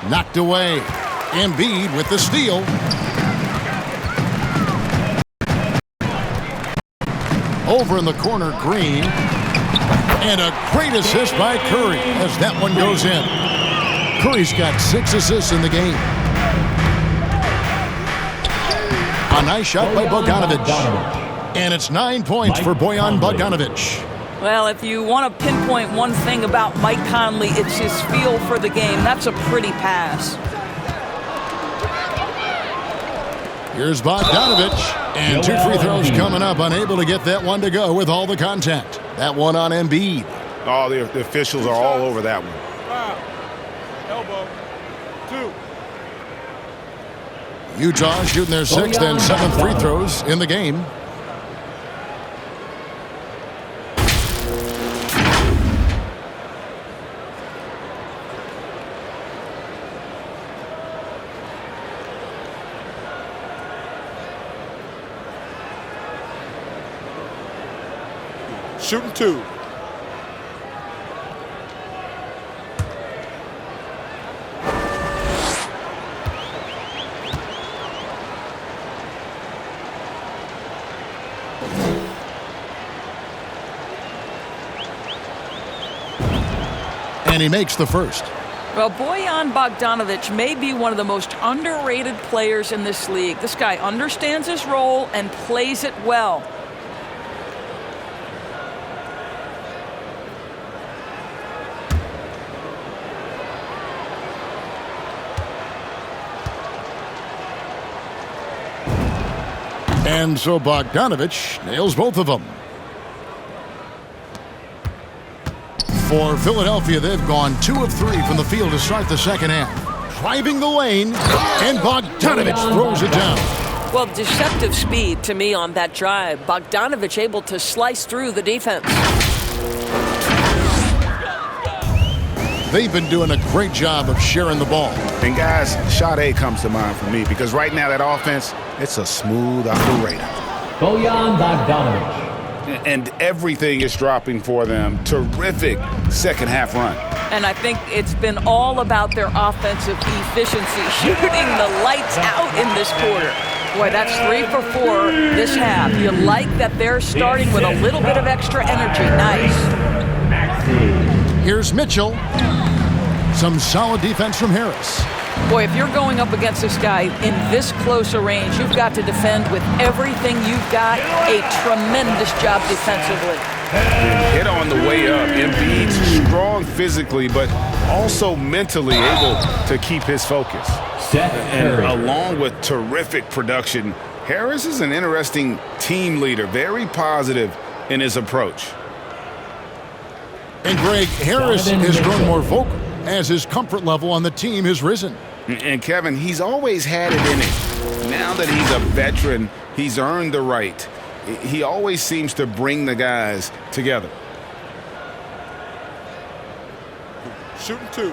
Knocked away. Embiid with the steal. Over in the corner, Green. And a great assist by Curry as that one goes in. Curry's got 6 assists in the game. A nice shot by Bogdanovic. And it's 9 points for Bojan Bogdanovic. Well, if you want to pinpoint one thing about Mike Conley, it's his feel for the game. That's a pretty pass. Here's Bogdanovic. And 2 free throws coming up. Unable to get that one to go with all the contact. That one on Embiid. Oh, the officials are all over that one. Elbow. 2. Utah shooting their 6th and 7th free throws in the game. Shooting 2. And he makes the first. Well, Bojan Bogdanovic may be one of the most underrated players in this league. This guy understands his role and plays it well. And so Bogdanovic nails both of them. For Philadelphia, they've gone 2 of 3 from the field to start the second half. Driving the lane, and Bogdanovic throws it down. Well, deceptive speed to me on that drive. Bogdanovic able to slice through the defense. They've been doing a great job of sharing the ball. And guys, Sade comes to mind for me because right now that offense, it's a smooth operator. Bojan Bogdanovic. And everything is dropping for them. Terrific second half run. And I think it's been all about their offensive efficiency, shooting the lights out in this quarter. Boy, that's 3 for 4 this half. You like that they're starting with a little bit of extra energy. Nice. Here's Mitchell. Some solid defense from Harris. Boy, if you're going up against this guy in this close a range, you've got to defend with everything you've got. A tremendous job defensively. Hit on the way up. Embiid's strong physically, but also mentally able to keep his focus. And along with terrific production, Harris is an interesting team leader, very positive in his approach. And Greg, Harris has grown more vocal as his comfort level on the team has risen. And Kevin, he's always had it in him. Now that he's a veteran, he's earned the right. He always seems to bring the guys together. Shooting 2.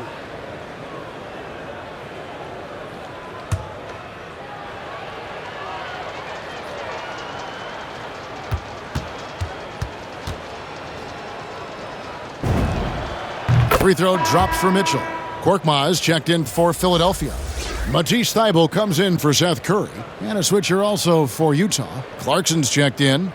Free throw dropped for Mitchell. Korkmaz checked in for Philadelphia. Matisse Thybulle comes in for Seth Curry. And a switcher also for Utah. Clarkson's checked in.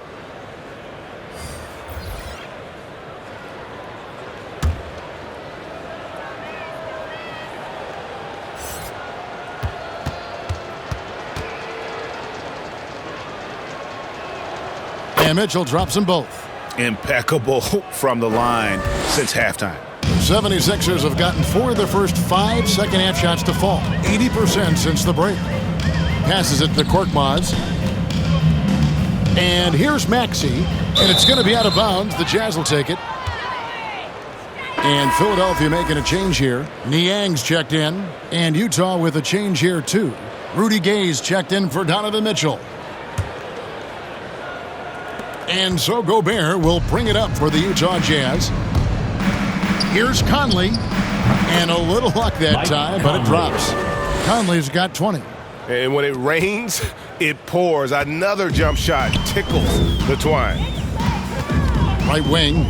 And Mitchell drops them both. Impeccable from the line since halftime. 76ers have gotten 4 of their first 5 second-half shots to fall. 80% since the break. Passes it to Korkmaz. And here's Maxey. And it's going to be out of bounds. The Jazz will take it. And Philadelphia making a change here. Niang's checked in. And Utah with a change here, too. Rudy Gay's checked in for Donovan Mitchell. And so Gobert will bring it up for the Utah Jazz. Here's Conley, and a little luck that time, but it drops. Conley's got 20. And when it rains, it pours. Another jump shot tickles the twine. Right wing.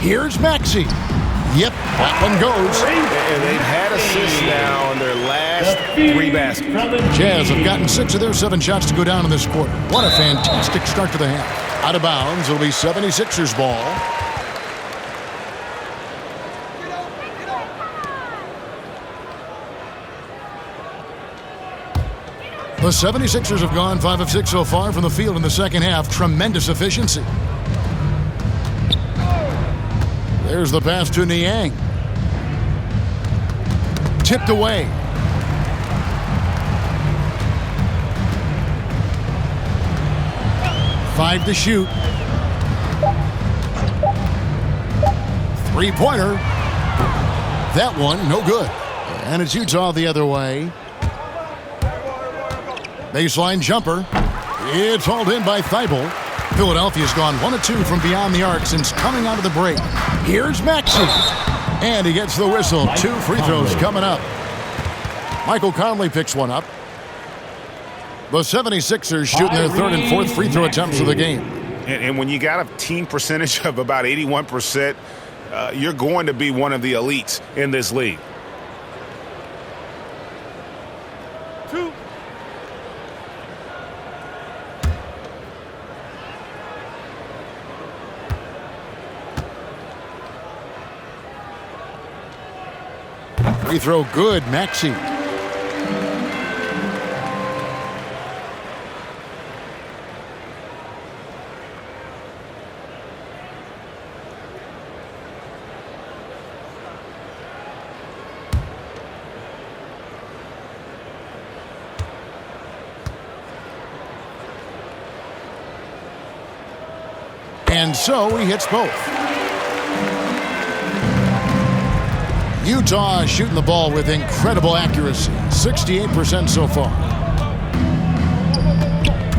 Here's Maxey. Yep, that one goes. And they've had assists now on their last 3 baskets. Jazz have gotten 6 of their 7 shots to go down in this quarter. What a fantastic start to the half. Out of bounds, it'll be 76ers ball. The 76ers have gone 5 of 6 so far from the field in the second half. Tremendous efficiency. There's the pass to Niang. Tipped away. Five to shoot. 3-pointer. That one, no good. And it's Utah the other way. Baseline jumper. It's hauled in by Thybulle. Philadelphia's gone 1 of 2 from beyond the arc since coming out of the break. Here's Maxey. And he gets the whistle. 2 free throws coming up. Michael Conley picks one up. The 76ers shooting their third and fourth free throw attempts of the game. And when you got a team percentage of about 81%, you're going to be one of the elites in this league. Free throw good, Maxey. And so he hits both. Utah shooting the ball with incredible accuracy, 68% so far.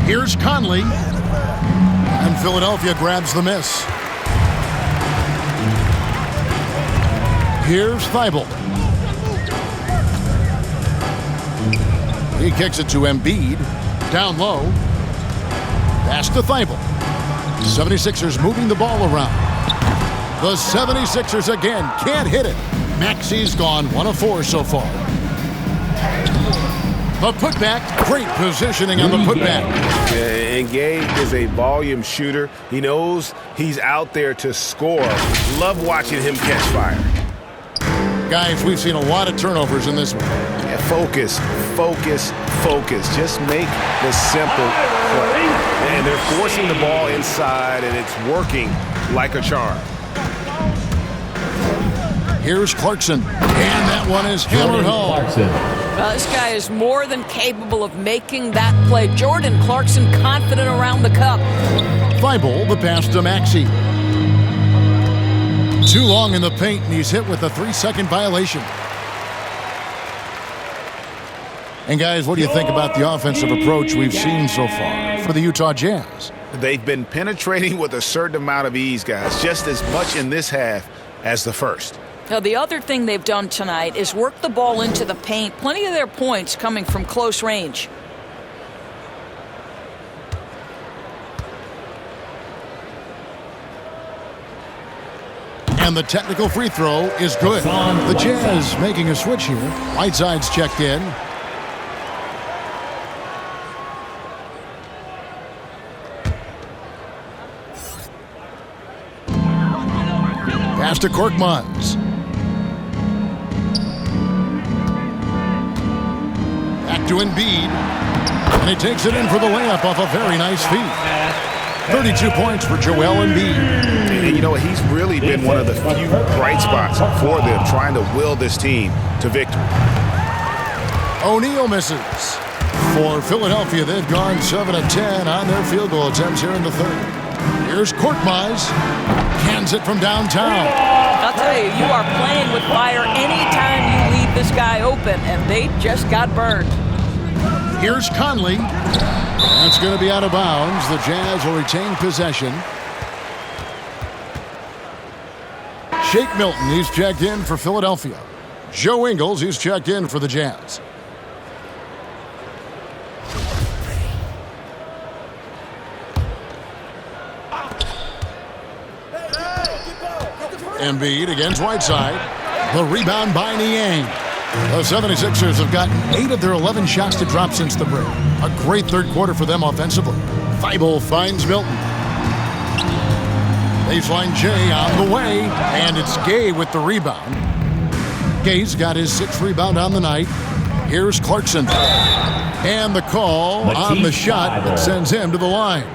Here's Conley, and Philadelphia grabs the miss. Here's Thibault. He kicks it to Embiid, down low. Pass to Thibault. 76ers moving the ball around. The 76ers again can't hit it. Maxey's gone 1 of 4 so far. The putback, great positioning on the putback. And Gabe is a volume shooter. He knows he's out there to score. Love watching him catch fire. Guys, we've seen a lot of turnovers in this one. Yeah, focus, focus, focus. Just make the simple play. And they're forcing the ball inside, and it's working like a charm. Here's Clarkson, and that one is hammered home. Well, this guy is more than capable of making that play. Jordan Clarkson confident around the cup. Thibault, the pass to Maxey. Too long in the paint, and he's hit with a 3-second violation. And guys, what do you think about the offensive approach we've seen so far for the Utah Jazz? They've been penetrating with a certain amount of ease, guys, just as much in this half as the first. Now, the other thing they've done tonight is work the ball into the paint. Plenty of their points coming from close range. And the technical free throw is good. The Jazz making a switch here. Whiteside's checked in. Pass to Korkmaz. Back to Embiid. And he takes it in for the layup off a very nice feed. 32 points for Joel Embiid. And you know what? He's really been one of the few bright spots for them, trying to will this team to victory. O'Neal misses. For Philadelphia, they've gone 7 of 10 on their field goal attempts here in the third. Here's Korkmaz. Cans it from downtown. I'll tell you, you are playing with fire anytime you leave this guy open, and they just got burned. Here's Conley. That's going to be out of bounds. The Jazz will retain possession. Shake Milton, he's checked in for Philadelphia. Joe Ingles, he's checked in for the Jazz. Embiid against Whiteside. The rebound by Niang. The 76ers have gotten 8 of their 11 shots to drop since the break. A great third quarter for them offensively. Thibault finds Milton. Baseline Jay on the way, and it's Gay with the rebound. Gay's got his 6th rebound on the night. Here's Clarkson. And the call on the shot that sends him to the line.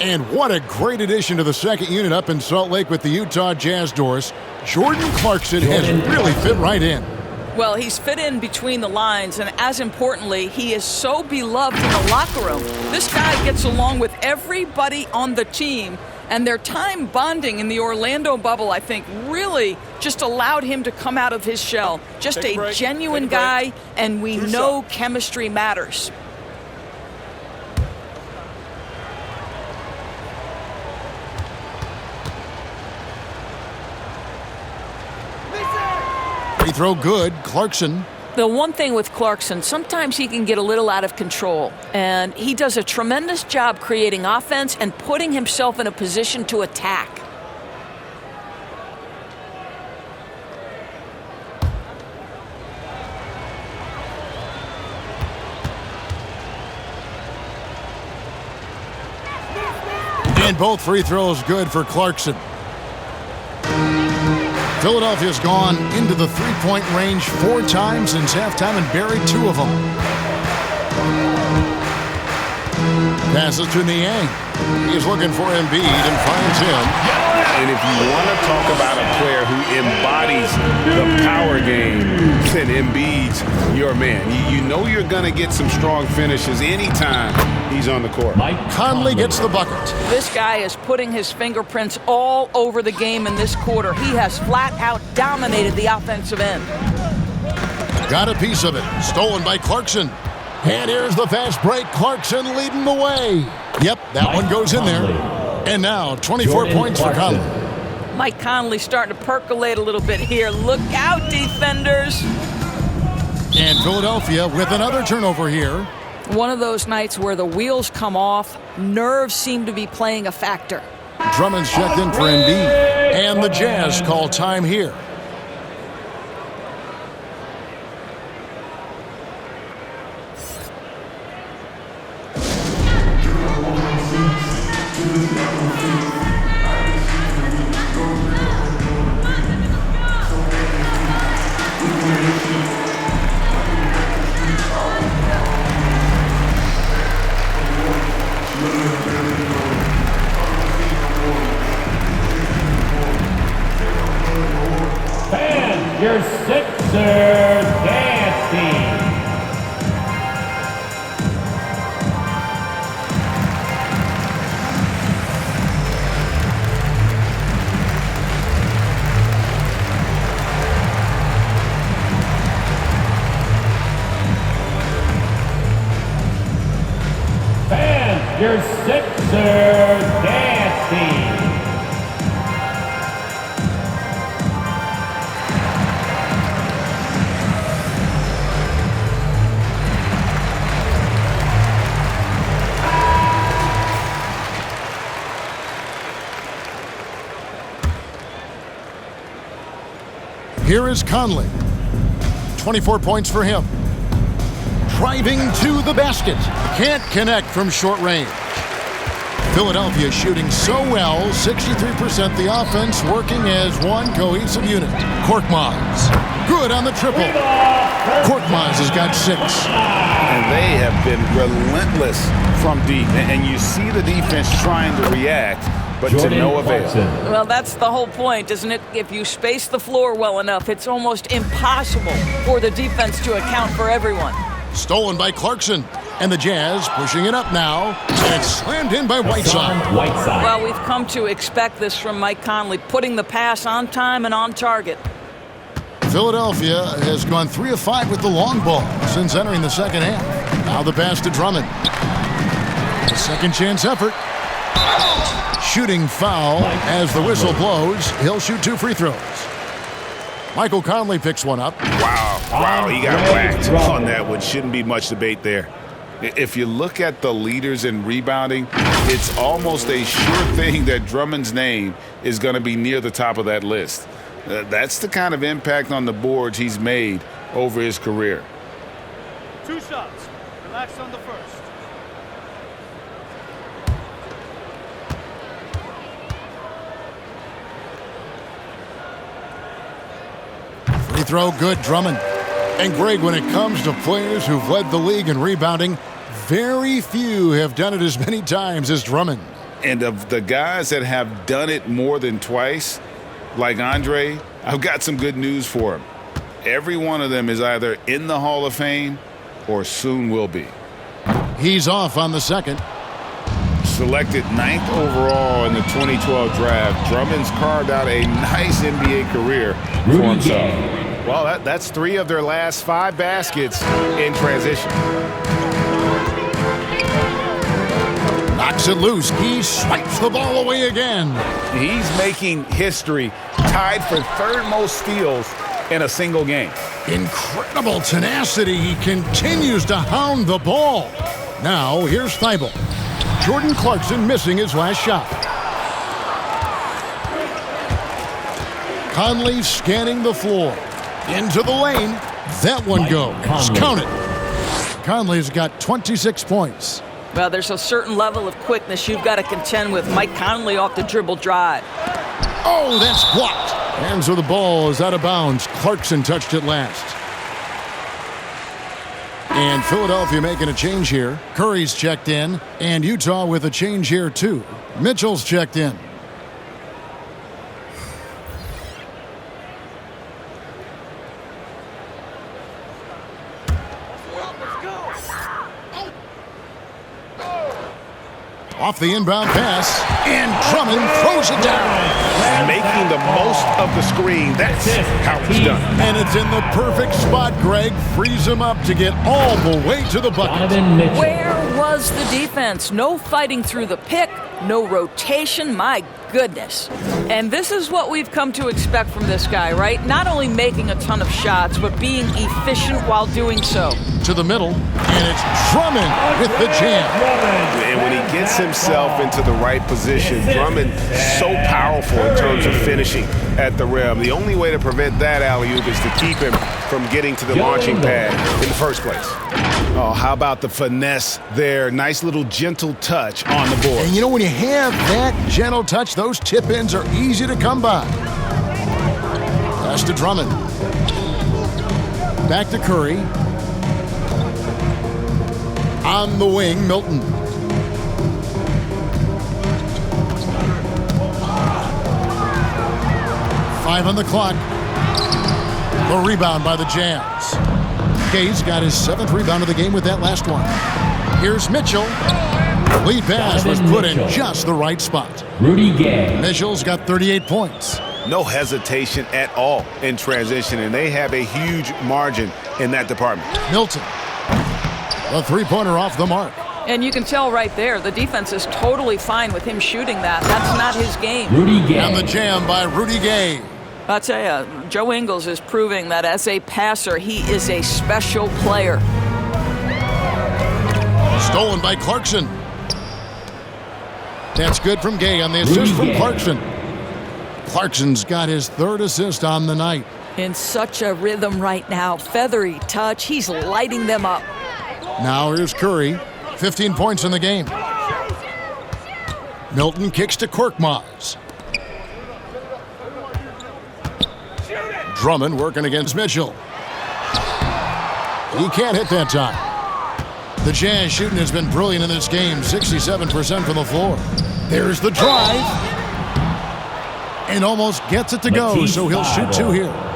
And what a great addition to the second unit up in Salt Lake with the Utah Jazz, Doris. Jordan Clarkson has really fit right in. Well, he's fit in between the lines, and as importantly, he is so beloved in the locker room. This guy gets along with everybody on the team, and their time bonding in the Orlando bubble, I think, really just allowed him to come out of his shell. Just a genuine guy, and we know chemistry matters. Free throw good. Clarkson The one thing with Clarkson, sometimes he can get a little out of control, and he does a tremendous job creating offense and putting himself in a position to attack. And both free throws good for Clarkson. Philadelphia's gone into the three-point range 4 times since halftime and buried 2 of them. Passes to Niang. He's looking for Embiid and finds him. And if you want to talk about a player who embodies the power game, then Embiid's your man. You know you're going to get some strong finishes anytime he's on the court. Conley gets the bucket. This guy is putting his fingerprints all over the game in this quarter. He has flat out dominated the offensive end. Got a piece of it. Stolen by Clarkson. And here's the fast break. Clarkson leading the way. Yep, that one goes in there. And now 24 points for Conley. Mike Conley starting to percolate a little bit here. Look out, defenders. And Philadelphia with another turnover here. One of those nights where the wheels come off, nerves seem to be playing a factor. Drummond's checked in for Embiid. And the Jazz call time here. Your Sixers dancing. Fans, your Sixers dancing. Here is Conley. 24 points for him. Driving to the basket. Can't connect from short range. Philadelphia shooting so well, 63%. The offense working as one cohesive unit. Korkmaz. Good on the triple. Korkmaz has got 6. And they have been relentless from deep. And you see the defense trying to react, but to no avail. Well, that's the whole point, isn't it? If you space the floor well enough, it's almost impossible for the defense to account for everyone. Stolen by Clarkson. And the Jazz pushing it up now. And it's slammed in by Whiteside. Well, we've come to expect this from Mike Conley, putting the pass on time and on target. Philadelphia has gone 3 of 5 with the long ball since entering the second half. Now the pass to Drummond. A second chance effort. Shooting foul as the whistle blows. He'll shoot 2 free throws. Michael Conley picks one up. Wow, he got whacked on that one. Shouldn't be much debate there. If you look at the leaders in rebounding, it's almost a sure thing that Drummond's name is going to be near the top of that list. That's the kind of impact on the boards he's made over his career. 2 shots. Relax on the first. Free throw good, Drummond. And Greg, when it comes to players who've led the league in rebounding, very few have done it as many times as Drummond. And of the guys that have done it more than twice, like Andre, I've got some good news for him. Every one of them is either in the Hall of Fame or soon will be. He's off on the second. Selected 9th overall in the 2012 draft, Drummond's carved out a nice NBA career for himself. Well, that's 3 of their last 5 baskets in transition. Knocks it loose. He swipes the ball away again. He's making history, tied for 3rd most steals in a single game. Incredible tenacity. He continues to hound the ball. Now, here's Thibault. Jordan Clarkson missing his last shot. Conley scanning the floor. Into the lane. That one goes. Count it. Conley's got 26 points. Well, there's a certain level of quickness you've got to contend with. Mike Conley off the dribble drive. Oh, that's blocked. And so the ball is out of bounds. Clarkson touched it last. And Philadelphia making a change here. Curry's checked in. And Utah with a change here, too. Mitchell's checked in. Off the inbound pass, and Drummond throws it down. Making the most of the screen. That's how it's done. And it's in the perfect spot, Greg. Frees him up to get all the way to the bucket. Where was the defense? No fighting through the pick, no rotation. My goodness. And this is what we've come to expect from this guy, right? Not only making a ton of shots, but being efficient while doing so. To the middle, and it's Drummond with the jam. And when he gets himself into the right position, Drummond so powerful in terms of finishing at the rim. The only way to prevent that alley-oop is to keep him from getting to the launching pad in the first place. Oh, how about the finesse there? Nice little gentle touch on the board. And you know, when you have that gentle touch, those tip-ins are easy to come by. Pass to Drummond. Back to Curry. On the wing, Milton. Five on the clock. The rebound by the Jazz. Gay's got his 7th rebound of the game with that last one. Here's Mitchell. Lead pass was put in just the right spot. Rudy Gay. Mitchell's got 38 points. No hesitation at all in transition, and they have a huge margin in that department. Milton. A three-pointer off the mark. And you can tell right there, the defense is totally fine with him shooting that. That's not his game. Rudy Gay. And the jam by Rudy Gay. I'll tell you, Joe Ingles is proving that as a passer, he is a special player. Stolen by Clarkson. That's good from Gay on the assist from Clarkson. Clarkson's got his 3rd assist on the night. In such a rhythm right now. Feathery touch. He's lighting them up. Now here's Curry. 15 points in the game. Milton kicks to Korkmaz. Drummond working against Mitchell. He can't hit that time. The Jazz shooting has been brilliant in this game. 67% from the floor. There's the drive. And almost gets it to go, so he'll shoot 2 here.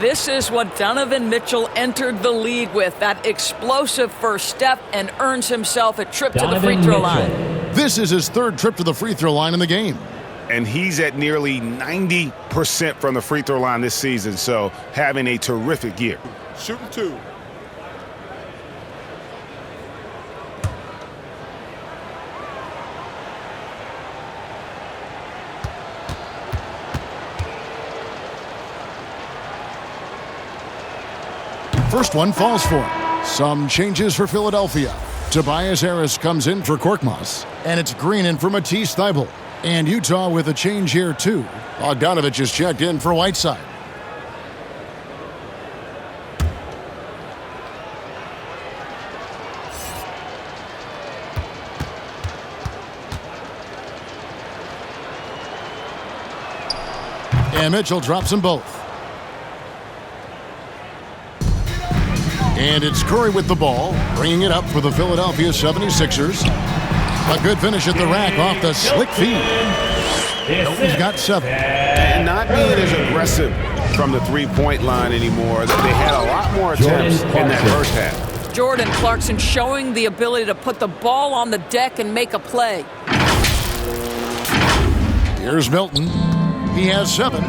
This is what Donovan Mitchell entered the league with, that explosive first step, and earns himself a trip to the free throw line. This is his 3rd trip to the free throw line in the game. And he's at nearly 90% from the free throw line this season, so having a terrific year. Shooting 2. First one falls for him. Some changes for Philadelphia. Tobias Harris comes in for Korkmaz. And it's Green in for Matisse Thybulle. And Utah with a change here, too. Bogdanovich is checked in for Whiteside. And Mitchell drops them both. And it's Curry with the ball, bringing it up for the Philadelphia 76ers. A good finish at the rack off the slick feed. He's got 7. And not being as aggressive from the three-point line anymore. They had a lot more attempts in that first half. Jordan Clarkson showing the ability to put the ball on the deck and make a play. Here's Milton. He has 7.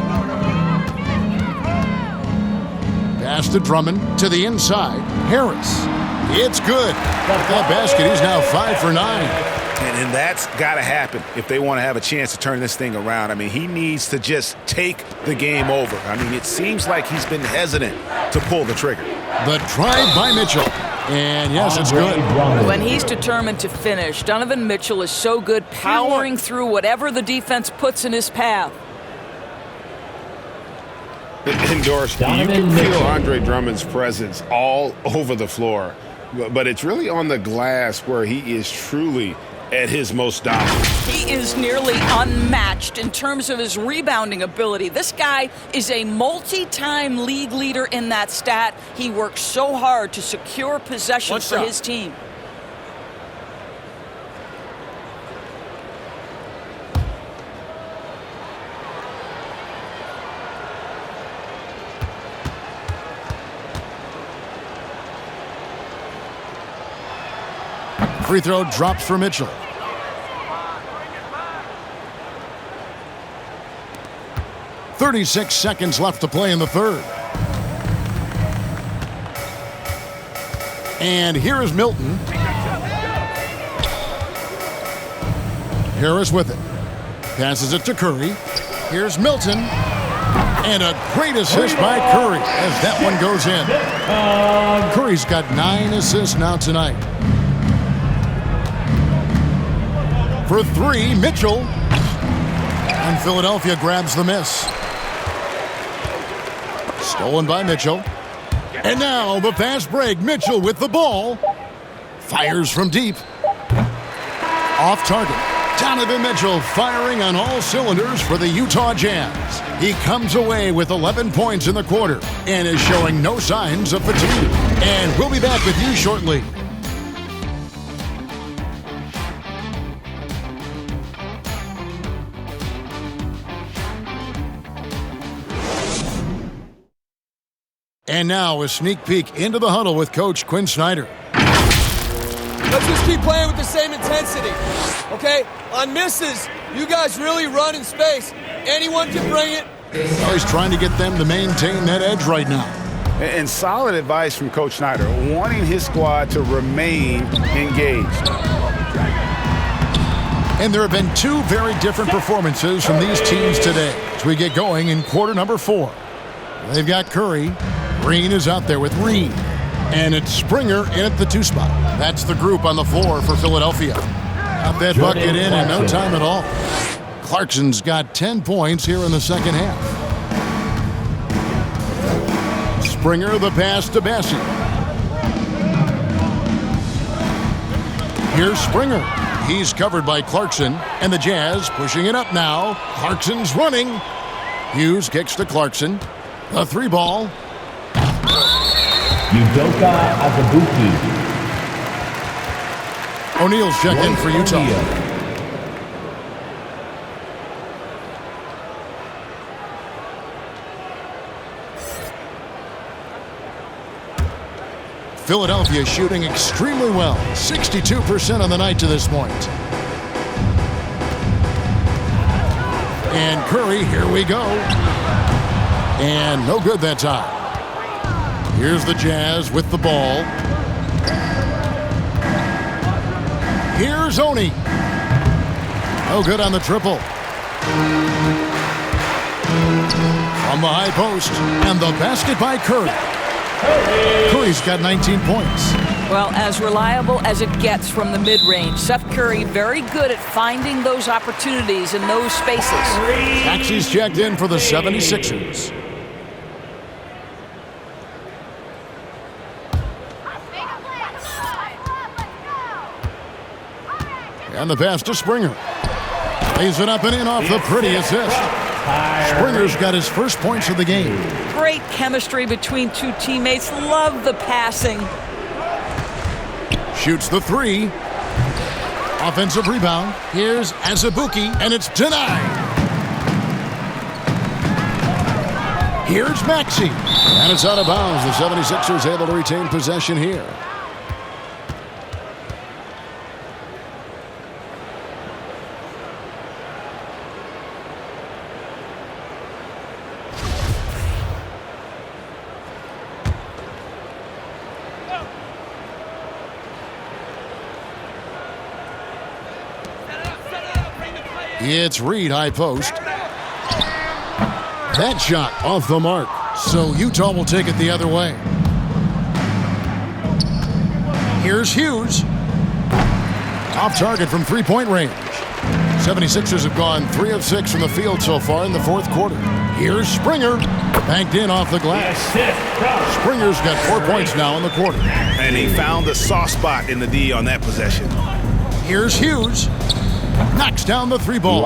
Pass to Drummond to the inside. Harris. It's good. With that basket, he's now 5 for 9. And that's got to happen if they want to have a chance to turn this thing around. I mean, he needs to just take the game over. I mean, it seems like he's been hesitant to pull the trigger. The drive by Mitchell. And yes, it's good. When he's determined to finish, Donovan Mitchell is so good powering through whatever the defense puts in his path. And Doris, you can feel Andre Drummond's presence all over the floor. But it's really on the glass where he is truly at his most dominant. He is nearly unmatched in terms of his rebounding ability. This guy is a multi-time league leader in that stat. He works so hard to secure possession for his team. Free throw drops for Mitchell. "36 seconds left to play in the third. And here is Milton. Harris with it. Passes it to Curry. Here's Milton. And a great assist by Curry as that one goes in. Curry's got 9 assists now tonight. For 3, Mitchell. And Philadelphia grabs the miss. Stolen by Mitchell. And now the fast break. Mitchell with the ball. Fires from deep. Off target. Donovan Mitchell firing on all cylinders for the Utah Jazz. He comes away with 11 points in the quarter and is showing no signs of fatigue. And we'll be back with you shortly. And now a sneak peek into the huddle with Coach Quinn Snyder. Let's just keep playing with the same intensity, okay? On misses, you guys really run in space. Anyone can bring it. Well, he's trying to get them to maintain that edge right now. And solid advice from Coach Snyder, wanting his squad to remain engaged. And there have been 2 very different performances from these teams today as we get going in quarter number 4. They've got Curry. Green is out there with Reed. And it's Springer in at the 2 spot. That's the group on the floor for Philadelphia. Got that bucket in no time at all. Clarkson's got 10 points here in the second half. Springer the pass to Bassey. Here's Springer. He's covered by Clarkson. And the Jazz pushing it up now. Clarkson's running. Hughes kicks to Clarkson. The 3 ball. Udoka Azubuike. O'Neal's checked in for Utah. Philadelphia shooting extremely well. 62% on the night to this point. And Curry, here we go. And no good that time. Here's the Jazz with the ball. Here's Oni. No good on the triple. From the high post. And the basket by Curry. Curry's got 19 points. Well, as reliable as it gets from the mid-range, Seth Curry very good at finding those opportunities in those spaces. Taxi's checked in for the 76ers. And the pass to Springer. Lays it up and in off the pretty assist. Springer's got his first points of the game. Great chemistry between 2 teammates. Love the passing. Shoots the 3. Offensive rebound. Here's Azubuike, and it's denied. Here's Maxey. And it's out of bounds. The 76ers able to retain possession here. It's Reed, high post. That shot off the mark. So Utah will take it the other way. Here's Hughes. Off target from three-point range. 76ers have gone 3 of 6 from the field so far in the fourth quarter. Here's Springer. Banked in off the glass. Springer's got 4 points now in the quarter. And he found the soft spot in the D on that possession. Here's Hughes. Knocks down the three ball.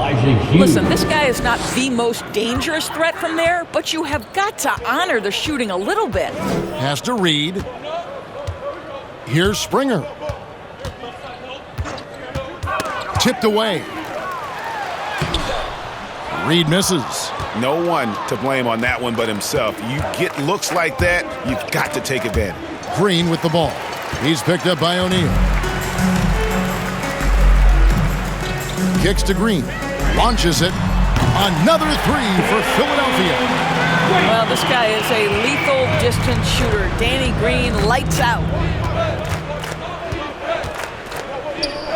Listen, this guy is not the most dangerous threat from there, but you have got to honor the shooting a little bit. Has to Reed. Here's Springer. Tipped away. Reed misses. No one to blame on that one but himself. You get looks like that, you've got to take advantage. Green with the ball. He's picked up by O'Neal. Kicks to Green. Launches it. Another three for Philadelphia. Well, this guy is a lethal distance shooter. Danny Green lights out.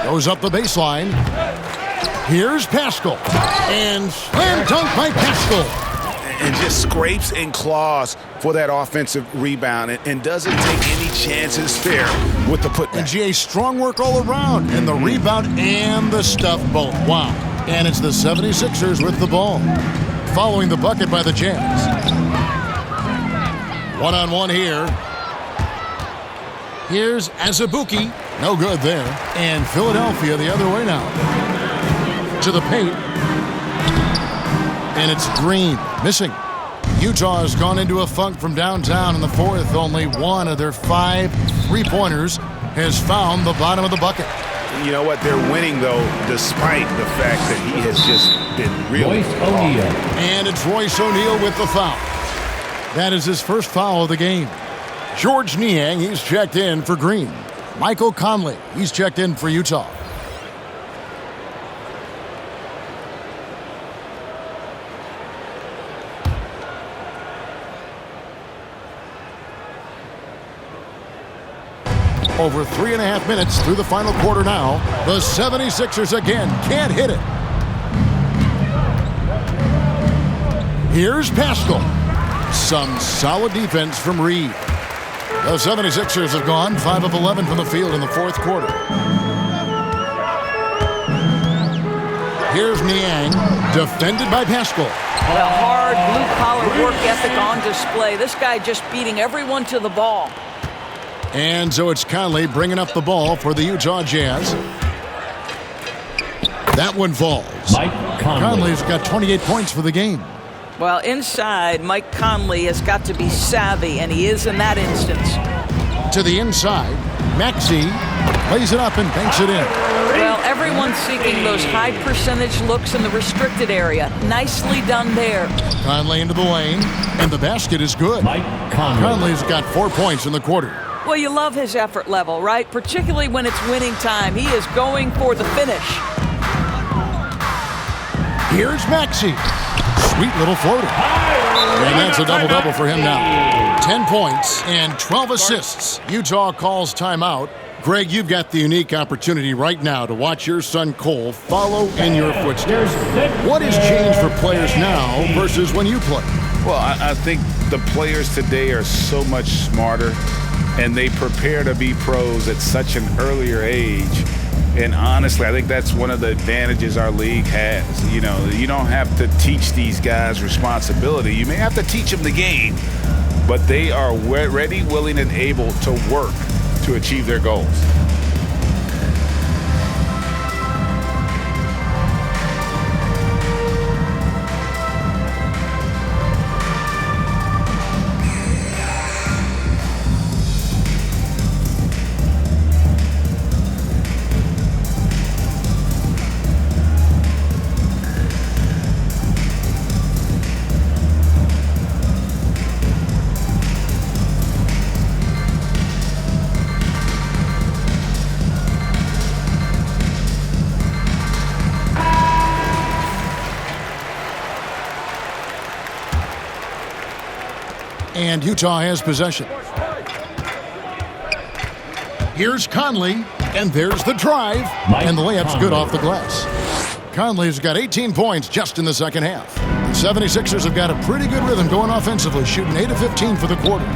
Goes up the baseline. Here's Pascal. And slam dunk by Pascal. And just scrapes and claws for that offensive rebound and doesn't take any chances there with the putback. And GA, strong work all around. And the rebound and the stuff both. Wow. And it's the 76ers with the ball. Following the bucket by the Jazz. One-on-one here. Here's Azubuike. No good there. And Philadelphia the other way now. To the paint. And it's Green. Missing. Utah has gone into a funk from downtown in the fourth. Only one of their 5 three-pointers has found the bottom of the bucket. You know what? They're winning, though, despite the fact that he has just been really Royce O'Neal. And it's Royce O'Neal with the foul. That is his first foul of the game. George Niang, he's checked in for Green. Michael Conley, he's checked in for Utah. Over 3.5 minutes through the final quarter now. The 76ers again can't hit it. Here's Pascal. Some solid defense from Reed. The 76ers have gone 5 of 11 from the field in the fourth quarter. Here's Niang, defended by Pascal. The hard blue-collar work ethic on display. This guy just beating everyone to the ball. And so it's Conley bringing up the ball for the Utah Jazz. That one falls. Mike Conley. Conley's got 28 points for the game. Well, inside, Mike Conley has got to be savvy, and he is in that instance. To the inside, Maxey plays it up and banks it in. Well, everyone's seeking those high percentage looks in the restricted area. Nicely done there. Conley into the lane, and the basket is good. Mike Conley. Conley's got 4 points in the quarter. Well, you love his effort level, right? Particularly when it's winning time. He is going for the finish. Here's Maxey. Sweet little floater. And that's a double-double for him now. 10 points and 12 assists. Utah calls timeout. Greg, you've got the unique opportunity right now to watch your son Cole follow in your footsteps. What has changed for players now versus when you played? Well, I think the players today are so much smarter, and they prepare to be pros at such an earlier age. And honestly, I think that's one of the advantages our league has. You know, you don't have to teach these guys responsibility. You may have to teach them the game, but they are ready, willing, and able to work to achieve their goals. And Utah has possession. Here's Conley, and there's the drive, and the layup's good off the glass. Conley's got 18 points just in the second half. The 76ers have got a pretty good rhythm going offensively, shooting 8 of 15 for the quarter.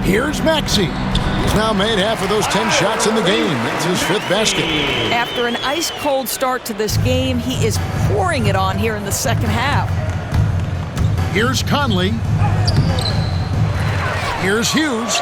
Here's Maxey. He's now made half of those 10 shots in the game. It's his 5th basket. After an ice-cold start to this game, he is pouring it on here in the second half. Here's Conley. Here's Hughes.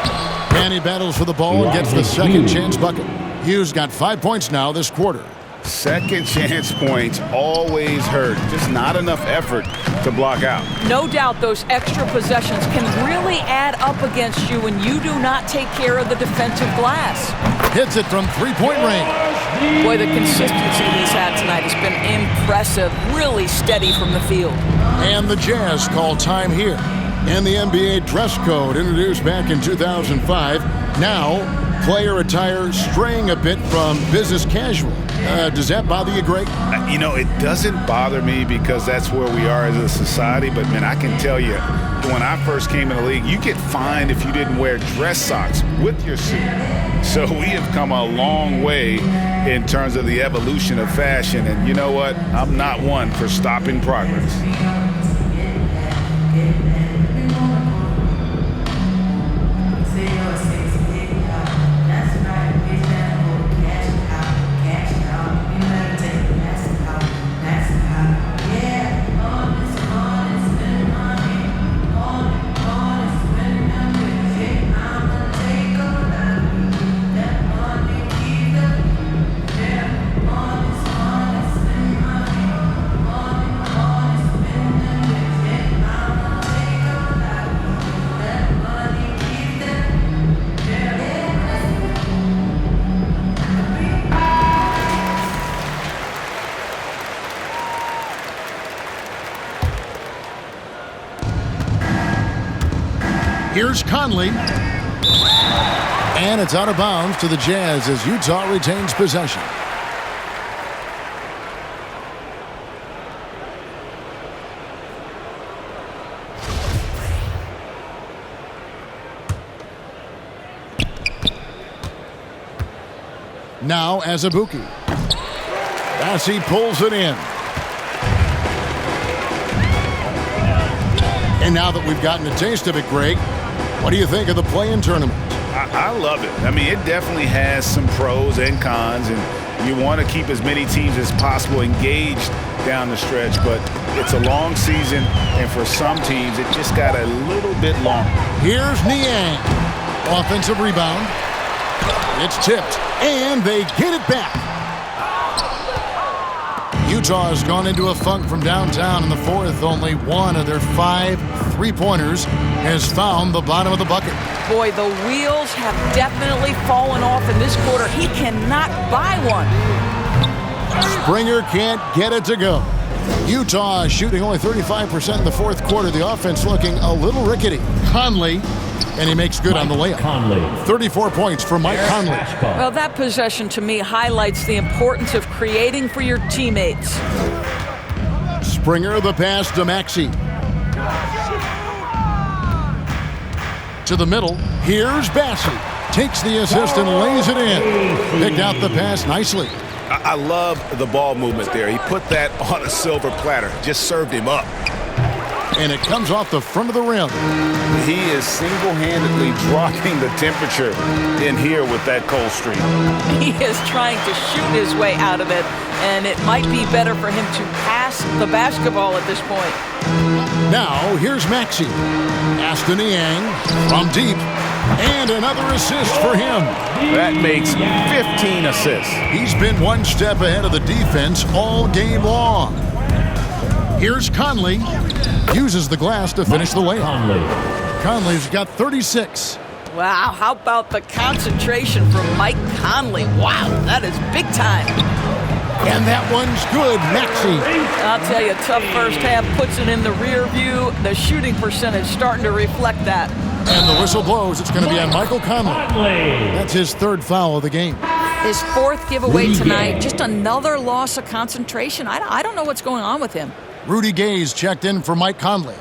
And he battles for the ball and gets the second chance bucket. Hughes got 5 points now this quarter. Second chance points always hurt. Just not enough effort to block out. No doubt those extra possessions can really add up against you when you do not take care of the defensive glass. Hits it from three-point range. Boy, the consistency he's had tonight has been impressive. Really steady from the field. And the Jazz call time here. And the NBA dress code introduced back in 2005. Now, player attire straying a bit from business casual. Does that bother you, Greg? You know, it doesn't bother me because that's where we are as a society. But, man, I can tell you, when I first came in the league, you get fined if you didn't wear dress socks with your suit. So we have come a long way in terms of the evolution of fashion. And you know what? I'm not one for stopping progress. Here's Conley. And it's out of bounds to the Jazz as Utah retains possession. Now Azubuike. Bassey pulls it in. And now that we've gotten a taste of it, Greg, what do you think of the play-in tournament? I love it. I mean, it definitely has some pros and cons, and you want to keep as many teams as possible engaged down the stretch, but it's a long season, and for some teams, it just got a little bit longer. Here's Niang. Offensive rebound. It's tipped, and they get it back. Utah has gone into a funk from downtown in the fourth. Only one of their 5 3-pointers has found the bottom of the bucket. Boy, the wheels have definitely fallen off in this quarter. He cannot buy one. Springer can't get it to go. Utah is shooting only 35% in the fourth quarter. The offense looking a little rickety. Conley, and he makes good on the layup. 34 points for Mike Conley. Well, that possession to me highlights the importance of creating for your teammates. Springer, the pass to Maxey. To the middle, here's Bassey. Takes the assist and lays it in. Picked out the pass nicely. I love the ball movement there. He put that on a silver platter. Just served him up. And it comes off the front of the rim. He is single-handedly dropping the temperature in here with that cold streak. He is trying to shoot his way out of it, and it might be better for him to pass the basketball at this point. Now, here's Maxey. Aston Niang from deep. And another assist for him. That makes 15 assists. He's been one step ahead of the defense all game long. Here's Conley. Uses the glass to finish the layup. Conley's got 36. Wow, how about the concentration from Mike Conley? Wow, that is big time. And that one's good, Maxey. I'll tell you, tough first half puts it in the rear view. The shooting percentage starting to reflect that. And the whistle blows. It's going to be on Michael Conley. That's his 3rd foul of the game. His 4th giveaway tonight. Just another loss of concentration. I don't know what's going on with him. Rudy Gay's checked in for Mike Conley.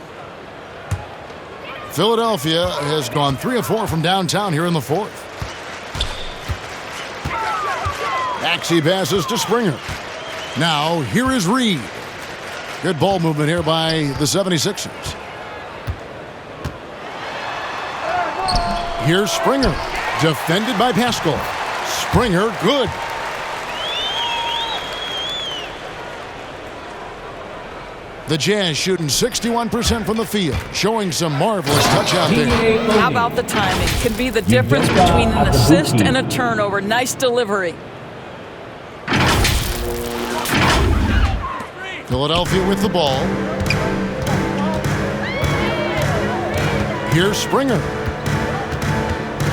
Philadelphia has gone 3 of 4 from downtown here in the 4th. Maxey passes to Springer. Now, here is Reed. Good ball movement here by the 76ers. Here's Springer. Defended by Pascal. Springer, good. The Jazz shooting 61% from the field, showing some marvelous touch out there. How about the timing? Can be the difference between an assist and a turnover. Nice delivery. Philadelphia with the ball. Here's Springer.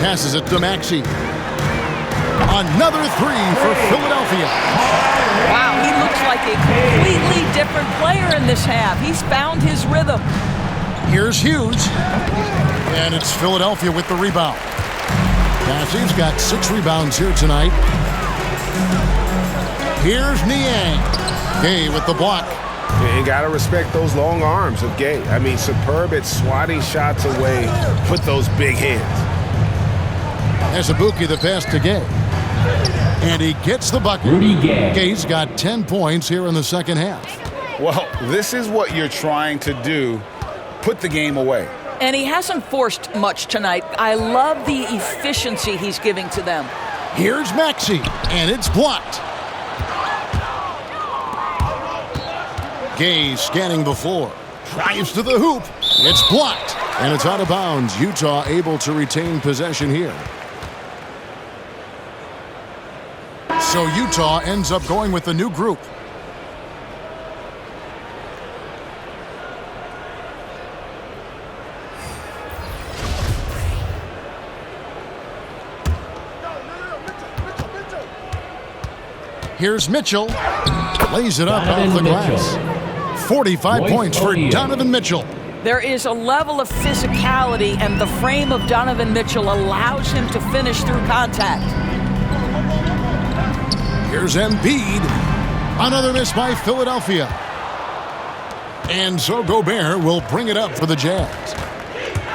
Passes it to Maxey. Another three for Philadelphia. Wow, he looks like a completely different player in this half. He's found his rhythm. Here's Hughes. And it's Philadelphia with the rebound. Maxey's got 6 rebounds here tonight. Here's Niang. Gay with the block. You got to respect those long arms of Gay. I mean, superb at swatting shots away with those big hands. There's Azubuike the pass to Gay. And he gets the bucket. Rudy Gay. Gay's got 10 points here in the second half. Well, this is what you're trying to do. Put the game away. And he hasn't forced much tonight. I love the efficiency he's giving to them. Here's Maxey, and it's blocked. Gay scanning the floor. Drives to the hoop. It's blocked. And it's out of bounds. Utah able to retain possession here. So Utah ends up going with the new group. Here's Mitchell. Lays it up off the glass. 45 points for Donovan Mitchell. There is a level of physicality, and the frame of Donovan Mitchell allows him to finish through contact. Here's Embiid. Another miss by Philadelphia. And so Gobert will bring it up for the Jazz.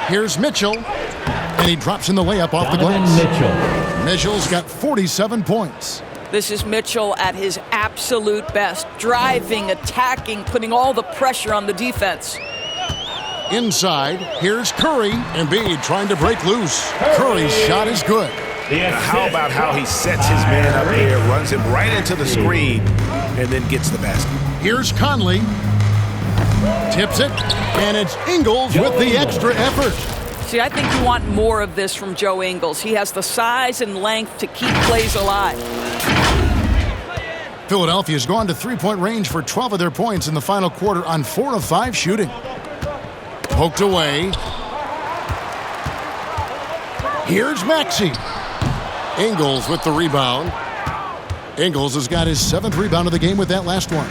Here's Mitchell. And he drops in the layup off the glass. Mitchell's got 47 points. This is Mitchell at his absolute best. Driving, attacking, putting all the pressure on the defense. Inside, here's Curry. Embiid trying to break loose. Curry's shot is good. How about how he sets his man up here, runs him right into the screen, and then gets the basket. Here's Conley. Tips it, and it's Ingles with the extra effort. See, I think you want more of this from Joe Ingles. He has the size and length to keep plays alive. Philadelphia's gone to three-point range for 12 of their points in the final quarter on 4 of 5 shooting. Poked away. Here's Maxey. Ingles with the rebound. Ingles has got his 7th rebound of the game with that last one.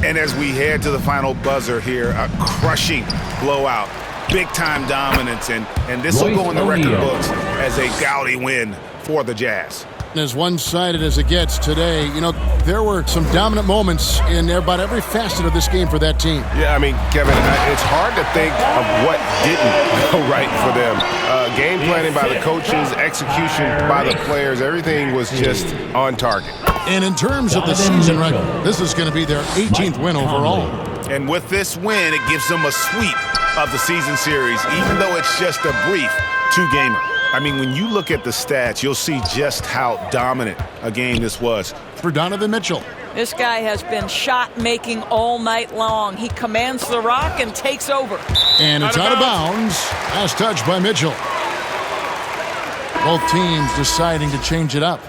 And as we head to the final buzzer here, a crushing blowout. Big-time dominance, and this will go in the record books as a gaudy win for the Jazz. As one-sided as it gets today, you know, there were some dominant moments in about every facet of this game for that team. Yeah, I mean, Kevin, it's hard to think of what didn't go right for them. Game planning by the coaches, execution by the players, everything was just on target. And in terms of the season record, this is going to be their 18th win overall. And with this win, it gives them a sweep of the season series, even though it's just a brief 2-gamer. I mean, when you look at the stats, you'll see just how dominant a game this was. For Donovan Mitchell. This guy has been shot-making all night long. He commands the rock and takes over. And it's out of bounds. Last touch by Mitchell. Both teams deciding to change it up.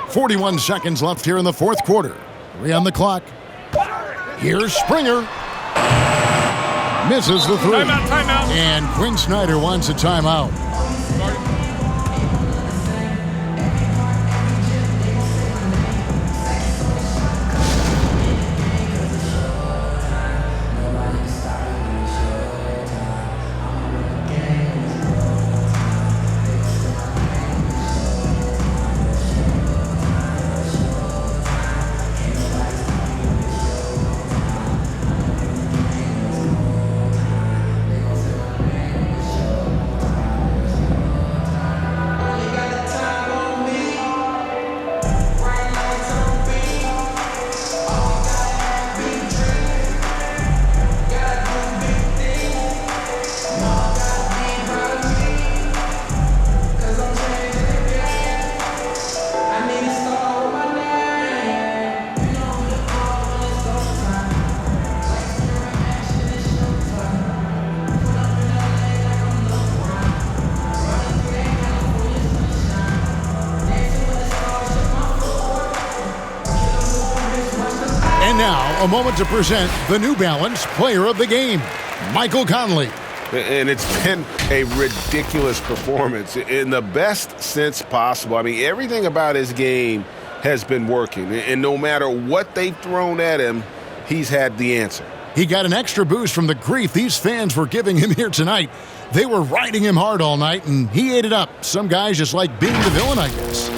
.41 seconds left here in the fourth quarter. 3 on the clock. Here's Springer. Misses the 3. Timeout. And Quinn Snyder wants a timeout. a moment to present the New Balance Player of the Game, Michael Conley. And it's been a ridiculous performance in the best sense possible. I mean, everything about his game has been working. And no matter what they've thrown at him, he's had the answer. He got an extra boost from the grief these fans were giving him here tonight. They were riding him hard all night, and he ate it up. Some guys just like being the villain, I guess.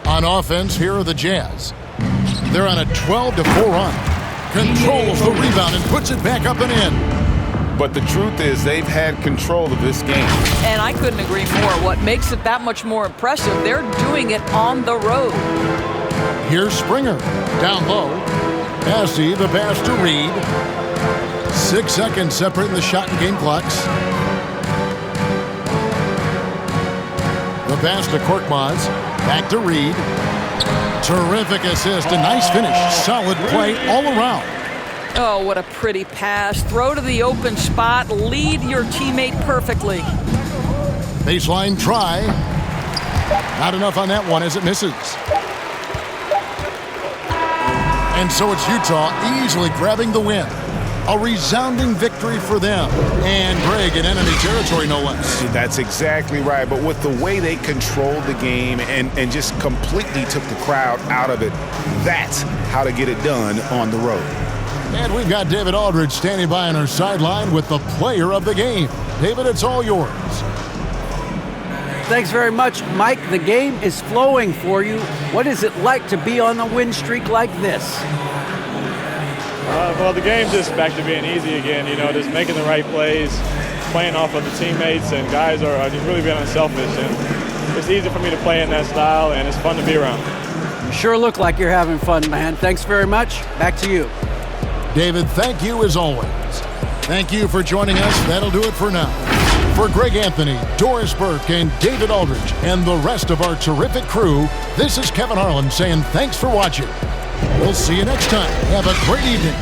On offense, here are the Jazz. They're on a 12-4 run. Controls the rebound and puts it back up and in. But the truth is they've had control of this game. And I couldn't agree more. What makes it that much more impressive, they're doing it on the road. Here's Springer. Down low. Passy, the pass to Reed. 6 seconds separating the shot and game clocks. The pass to Korkmaz. Back to Reed. Terrific assist. A nice finish. Solid play all around. Oh, what a pretty pass. Throw to the open spot. Lead your teammate perfectly. Baseline try. Not enough on that one as it misses. And so it's Utah easily grabbing the win. A resounding victory for them. And Greg in enemy territory, no less. That's exactly right. But with the way they controlled the game and just completely took the crowd out of it, that's how to get it done on the road. And we've got David Aldridge standing by on our sideline with the player of the game. David, it's all yours. Thanks very much, Mike. The game is flowing for you. What is it like to be on a win streak like this? Well, the game's just back to being easy again, just making the right plays, playing off of the teammates, and guys are just really being unselfish. And it's easy for me to play in that style, and it's fun to be around. You sure look like you're having fun, man. Thanks very much. Back to you. David, thank you as always. Thank you for joining us. That'll do it for now. For Greg Anthony, Doris Burke, and David Aldridge, and the rest of our terrific crew, this is Kevin Harlan saying thanks for watching. We'll see you next time. Have a great evening.